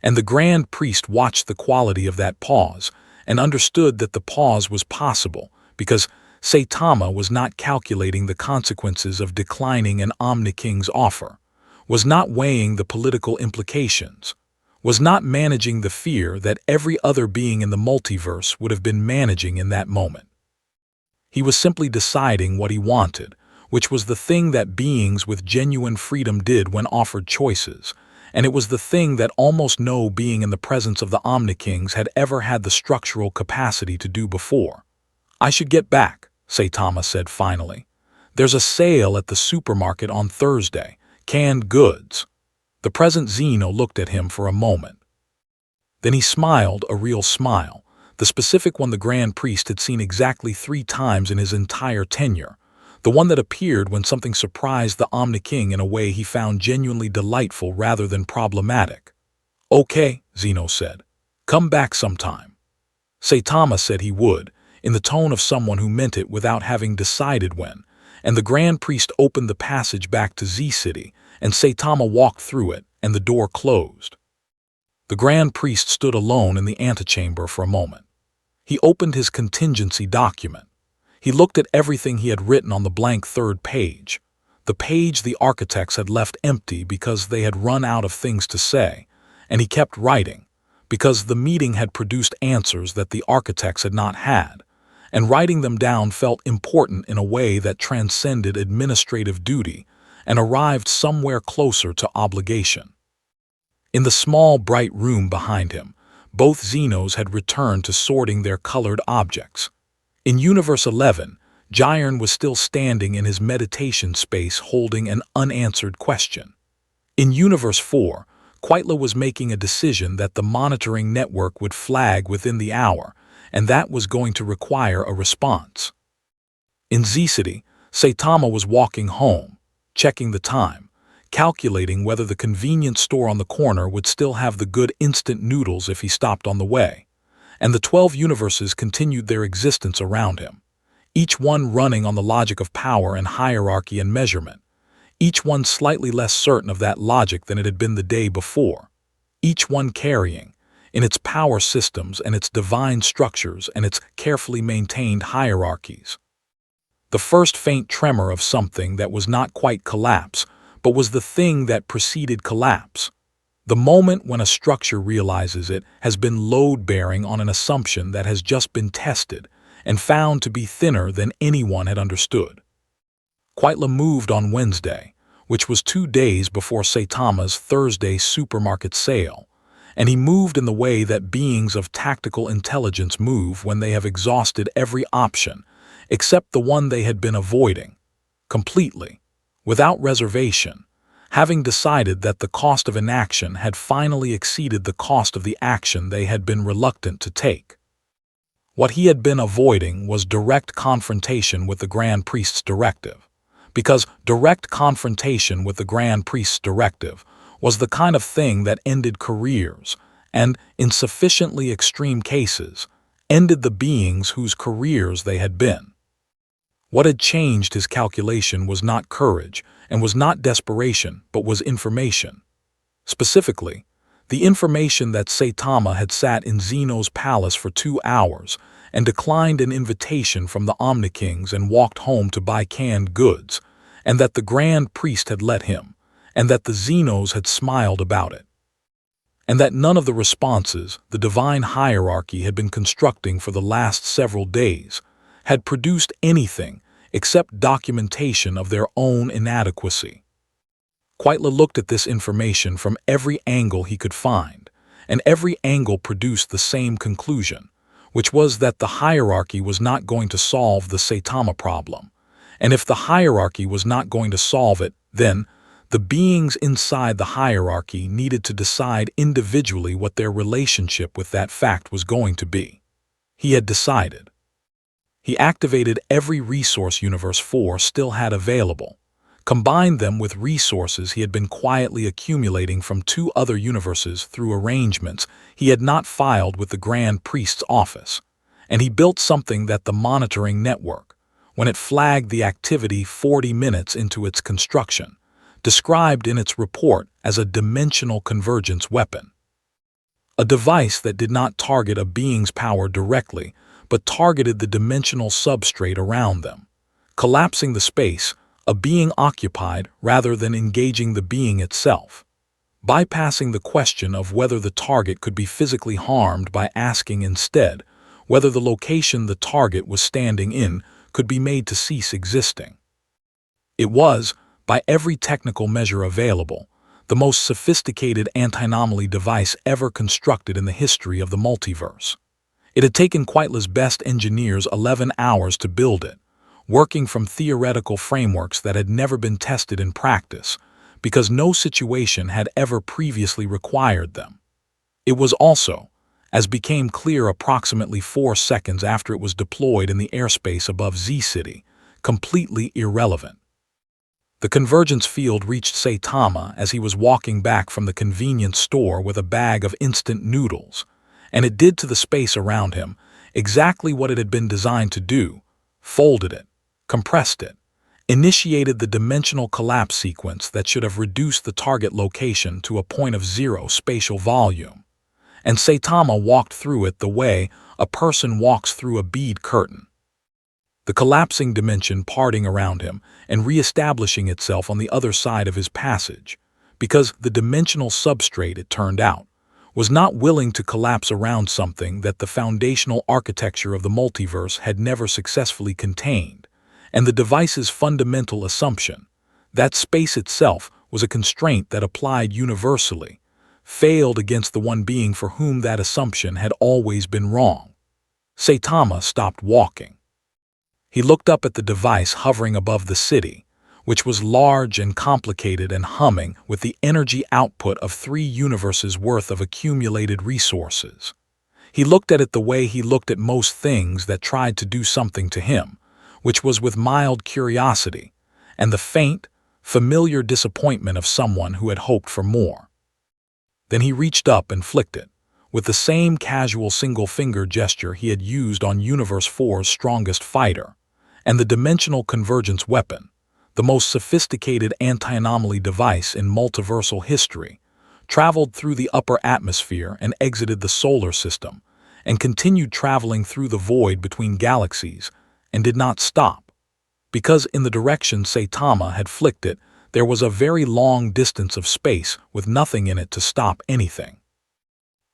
and the Grand Priest watched the quality of that pause and understood that the pause was possible because Saitama was not calculating the consequences of declining an Omni-King's offer, was not weighing the political implications, was not managing the fear that every other being in the multiverse would have been managing in that moment. He was simply deciding what he wanted, which was the thing that beings with genuine freedom did when offered choices, and it was the thing that almost no being in the presence of the Omni-Kings had ever had the structural capacity to do before. "I should get back," Saitama said finally. "There's a sale at the supermarket on Thursday. Canned goods." The present Zeno looked at him for a moment. Then he smiled a real smile, the specific one the Grand Priest had seen exactly 3 times in his entire tenure, the one that appeared when something surprised the Omni-King in a way he found genuinely delightful rather than problematic. "Okay," Zeno said. "Come back sometime." Saitama said he would, in the tone of someone who meant it without having decided when, and the Grand Priest opened the passage back to Z-City, and Saitama walked through it, and the door closed. The Grand Priest stood alone in the antechamber for a moment. He opened his contingency document. He looked at everything he had written on the blank 3rd page, the page the architects had left empty because they had run out of things to say, and he kept writing, because the meeting had produced answers that the architects had not had, and writing them down felt important in a way that transcended administrative duty and arrived somewhere closer to obligation. In the small, bright room behind him, both Zenos had returned to sorting their colored objects. In Universe 11, Jiren was still standing in his meditation space holding an unanswered question. In Universe 4, Quitla was making a decision that the monitoring network would flag within the hour, and that was going to require a response. In Z-City, Saitama was walking home, checking the time, calculating whether the convenience store on the corner would still have the good instant noodles if he stopped on the way, and the 12 universes continued their existence around him, each one running on the logic of power and hierarchy and measurement, each one slightly less certain of that logic than it had been the day before, each one carrying, in its power systems and its divine structures and its carefully maintained hierarchies, the first faint tremor of something that was not quite collapse, but was the thing that preceded collapse. The moment when a structure realizes it has been load-bearing on an assumption that has just been tested and found to be thinner than anyone had understood. Quitla moved on Wednesday, which was 2 days before Saitama's Thursday supermarket sale, and he moved in the way that beings of tactical intelligence move when they have exhausted every option except the one they had been avoiding, completely, without reservation, having decided that the cost of inaction had finally exceeded the cost of the action they had been reluctant to take. What he had been avoiding was direct confrontation with the Grand Priest's directive, because direct confrontation with the Grand Priest's directive was the kind of thing that ended careers and, in sufficiently extreme cases, ended the beings whose careers they had been. What had changed his calculation was not courage and was not desperation, but was information. Specifically, the information that Saitama had sat in Zeno's palace for 2 hours and declined an invitation from the Omni-Kings and walked home to buy canned goods, and that the Grand Priest had let him, and that the Zenos had smiled about it, and that none of the responses the divine hierarchy had been constructing for the last several days had produced anything except documentation of their own inadequacy. Quitla looked at this information from every angle he could find, and every angle produced the same conclusion, which was that the hierarchy was not going to solve the Saitama problem. And if the hierarchy was not going to solve it, then the beings inside the hierarchy needed to decide individually what their relationship with that fact was going to be. He had decided. He activated every resource Universe 4 still had available, combined them with resources he had been quietly accumulating from 2 other universes through arrangements he had not filed with the Grand Priest's office, and he built something that the monitoring network, when it flagged the activity 40 minutes into its construction, described in its report as a dimensional convergence weapon. A device that did not target a being's power directly, but targeted the dimensional substrate around them, collapsing the space a being occupied rather than engaging the being itself, bypassing the question of whether the target could be physically harmed by asking instead whether the location the target was standing in could be made to cease existing. It was, by every technical measure available, the most sophisticated anti-anomaly device ever constructed in the history of the multiverse. It had taken Quitla's best engineers 11 hours to build it, working from theoretical frameworks that had never been tested in practice, because no situation had ever previously required them. It was also, as became clear approximately 4 seconds after it was deployed in the airspace above Z-City, completely irrelevant. The convergence field reached Saitama as he was walking back from the convenience store with a bag of instant noodles, and it did to the space around him exactly what it had been designed to do: folded it, compressed it, initiated the dimensional collapse sequence that should have reduced the target location to a point of 0 spatial volume, and Saitama walked through it the way a person walks through a bead curtain. The collapsing dimension parting around him and re-establishing itself on the other side of his passage, because the dimensional substrate, it turned out, was not willing to collapse around something that the foundational architecture of the multiverse had never successfully contained, and the device's fundamental assumption, that space itself was a constraint that applied universally, failed against the one being for whom that assumption had always been wrong. Saitama stopped walking. He looked up at the device hovering above the city, which was large and complicated and humming with the energy output of 3 universes' worth of accumulated resources. He looked at it the way he looked at most things that tried to do something to him, which was with mild curiosity and the faint, familiar disappointment of someone who had hoped for more. Then he reached up and flicked it, with the same casual single-finger gesture he had used on Universe 4's strongest fighter, and the dimensional convergence weapon, the most sophisticated anti-anomaly device in multiversal history, traveled through the upper atmosphere and exited the solar system, and continued traveling through the void between galaxies, and did not stop, because in the direction Saitama had flicked it, there was a very long distance of space with nothing in it to stop anything.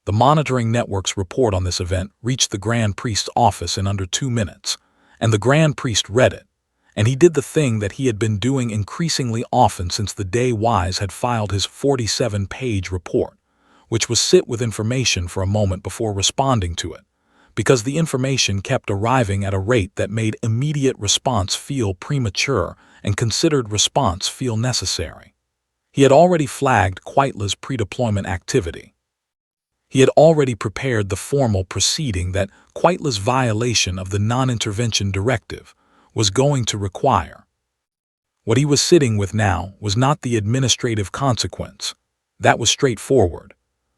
The monitoring network's report on this event reached the Grand Priest's office in under 2 minutes, and the Grand Priest read it, and he did the thing that he had been doing increasingly often since the day Whis had filed his 47-page report, which was sit with information for a moment before responding to it, because the information kept arriving at a rate that made immediate response feel premature and considered response feel necessary. He had already flagged Quitla's pre-deployment activity. He had already prepared the formal proceeding that Quitla's violation of the non-intervention directive was going to require. What he was sitting with now was not the administrative consequence, that was straightforward,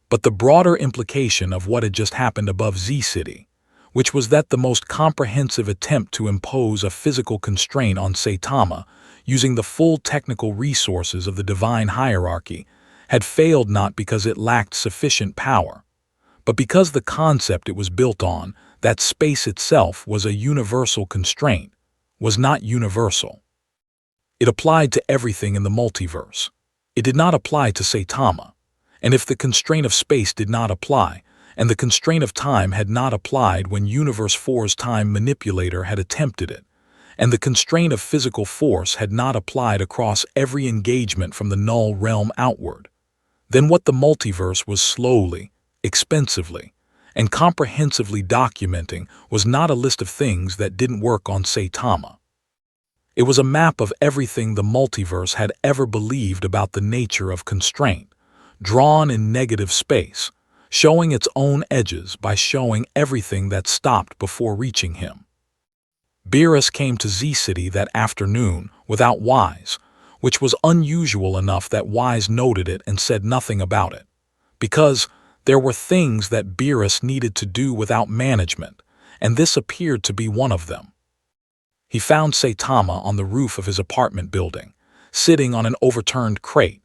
but the broader implication of what had just happened above Z-City, which was that the most comprehensive attempt to impose a physical constraint on Saitama using the full technical resources of the divine hierarchy had failed not because it lacked sufficient power, but because the concept it was built on, that space itself was a universal constraint, was not universal. It applied to everything in the multiverse. It did not apply to Saitama, and if the constraint of space did not apply, and the constraint of time had not applied when Universe 4's time manipulator had attempted it, and the constraint of physical force had not applied across every engagement from the Null realm outward. Then what the multiverse was slowly, expensively, and comprehensively documenting was not a list of things that didn't work on Saitama. It was a map of everything the multiverse had ever believed about the nature of constraint, drawn in negative space, showing its own edges by showing everything that stopped before reaching him. Beerus came to Z-City that afternoon without Whis, which was unusual enough that Whis noted it and said nothing about it, because there were things that Beerus needed to do without management, and this appeared to be one of them. He found Saitama on the roof of his apartment building, sitting on an overturned crate,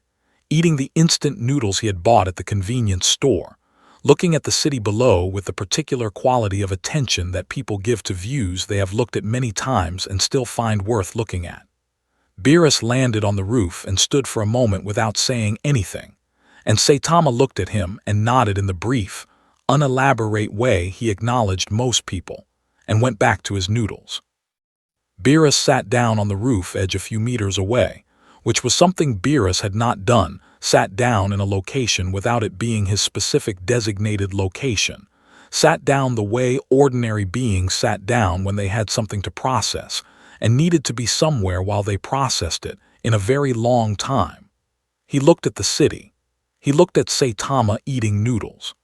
eating the instant noodles he had bought at the convenience store, looking at the city below with the particular quality of attention that people give to views they have looked at many times and still find worth looking at. Beerus landed on the roof and stood for a moment without saying anything, and Saitama looked at him and nodded in the brief, unelaborate way he acknowledged most people, and went back to his noodles. Beerus sat down on the roof edge a few meters away, which was something Beerus had not done, sat down in a location without it being his specific designated location, sat down the way ordinary beings sat down when they had something to process, and needed to be somewhere while they processed it in a very long time. He looked at the city. He looked at Saitama eating noodles.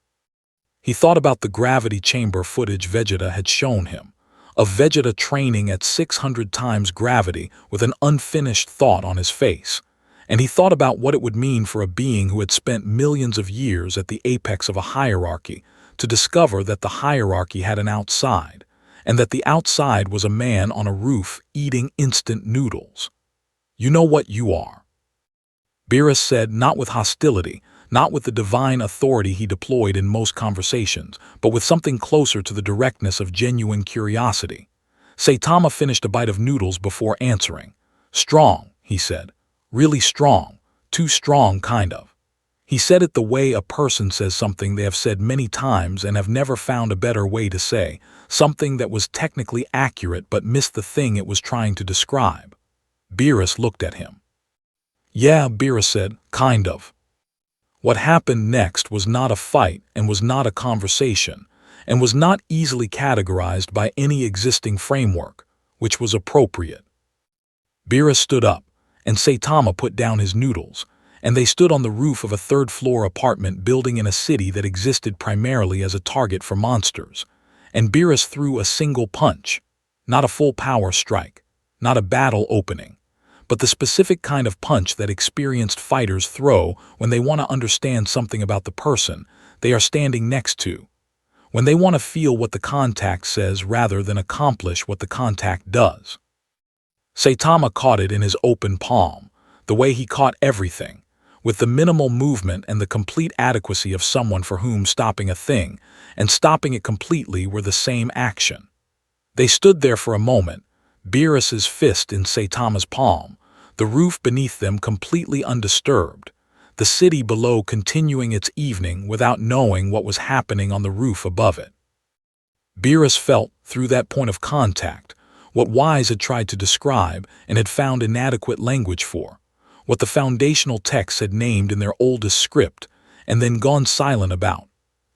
He thought about the gravity chamber footage Vegeta had shown him, of Vegeta training at 600 times gravity with an unfinished thought on his face, and he thought about what it would mean for a being who had spent millions of years at the apex of a hierarchy to discover that the hierarchy had an outside, and that the outside was a man on a roof eating instant noodles. "You know what you are," Beerus said, not with hostility, not with the divine authority he deployed in most conversations, but with something closer to the directness of genuine curiosity. Saitama finished a bite of noodles before answering. "Strong," he said. "Really strong. Too strong, kind of." He said it the way a person says something they have said many times and have never found a better way to say, something that was technically accurate but missed the thing it was trying to describe. Beerus looked at him. "Yeah," Beerus said, "kind of." What happened next was not a fight and was not a conversation, and was not easily categorized by any existing framework, which was appropriate. Beerus stood up, and Saitama put down his noodles, and they stood on the roof of a third-floor apartment building in a city that existed primarily as a target for monsters, and Beerus threw a single punch, not a full power strike, not a battle opening, but the specific kind of punch that experienced fighters throw when they want to understand something about the person they are standing next to, when they want to feel what the contact says rather than accomplish what the contact does. Saitama caught it in his open palm, the way he caught everything, with the minimal movement and the complete adequacy of someone for whom stopping a thing and stopping it completely were the same action. They stood there for a moment, Beerus's fist in Saitama's palm, the roof beneath them completely undisturbed, the city below continuing its evening without knowing what was happening on the roof above it. Beerus felt, through that point of contact, what Whis had tried to describe and had found inadequate language for, what the foundational texts had named in their oldest script and then gone silent about.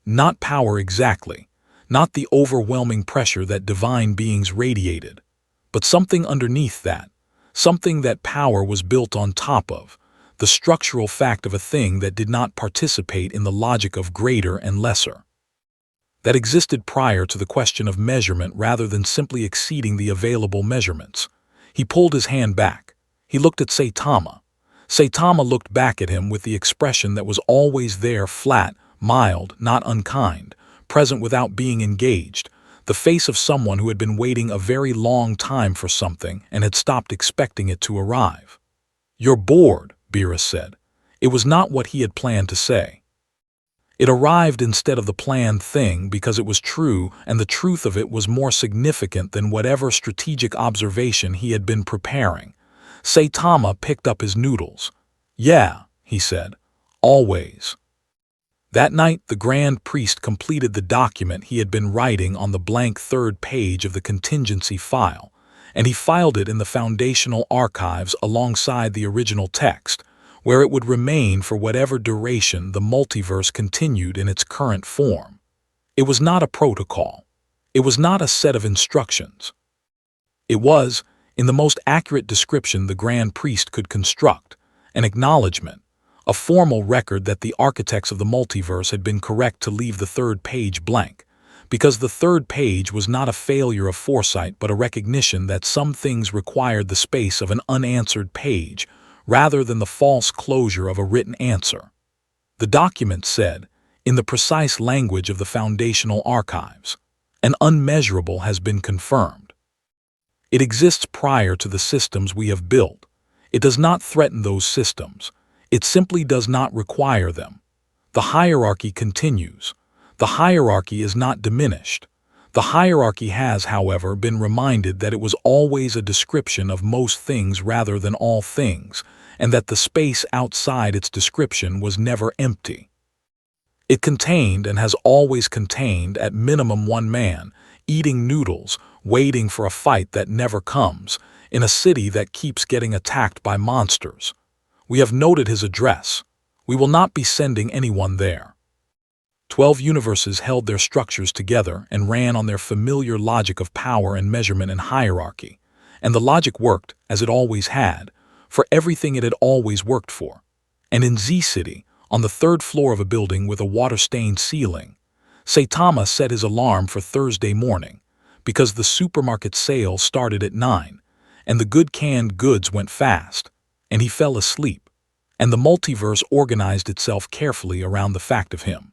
Not power exactly, not the overwhelming pressure that divine beings radiated, but something underneath that, something that power was built on top of, the structural fact of a thing that did not participate in the logic of greater and lesser, that existed prior to the question of measurement rather than simply exceeding the available measurements. He pulled his hand back. He looked at Saitama. Saitama looked back at him with the expression that was always there, flat, mild, not unkind, present without being engaged, the face of someone who had been waiting a very long time for something and had stopped expecting it to arrive. "You're bored," Beerus said. It was not what he had planned to say. It arrived instead of the planned thing because it was true, and the truth of it was more significant than whatever strategic observation he had been preparing. Saitama picked up his noodles. "Yeah," he said, "always." That night, the Grand Priest completed the document he had been writing on the blank third page of the contingency file, and he filed it in the foundational archives alongside the original text, where it would remain for whatever duration the multiverse continued in its current form. It was not a protocol. It was not a set of instructions. It was, in the most accurate description the Grand Priest could construct, an acknowledgement, a formal record that the architects of the multiverse had been correct to leave the third page blank, because the third page was not a failure of foresight but a recognition that some things required the space of an unanswered page rather than the false closure of a written answer. The document said, in the precise language of the foundational archives, an unmeasurable has been confirmed. It exists prior to the systems we have built. It does not threaten those systems. It simply does not require them. The hierarchy continues. The hierarchy is not diminished. The hierarchy has, however, been reminded that it was always a description of most things rather than all things, and that the space outside its description was never empty. It contained and has always contained at minimum one man, eating noodles, waiting for a fight that never comes, in a city that keeps getting attacked by monsters. We have noted his address. We will not be sending anyone there. 12 universes held their structures together and ran on their familiar logic of power and measurement and hierarchy, and the logic worked, as it always had, for everything it had always worked for. And in Z-City, on the third floor of a building with a water-stained ceiling, Saitama set his alarm for Thursday morning, because the supermarket sale started at 9, and the good canned goods went fast, and he fell asleep, and the multiverse organized itself carefully around the fact of him.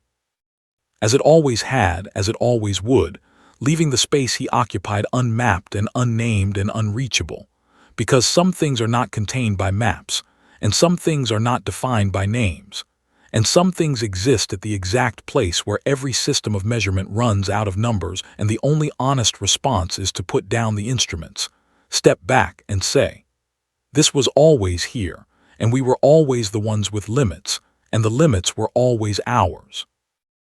As it always had, as it always would, leaving the space he occupied unmapped and unnamed and unreachable, because some things are not contained by maps, and some things are not defined by names, and some things exist at the exact place where every system of measurement runs out of numbers, and the only honest response is to put down the instruments, step back and say, this was always here, and we were always the ones with limits, and the limits were always ours.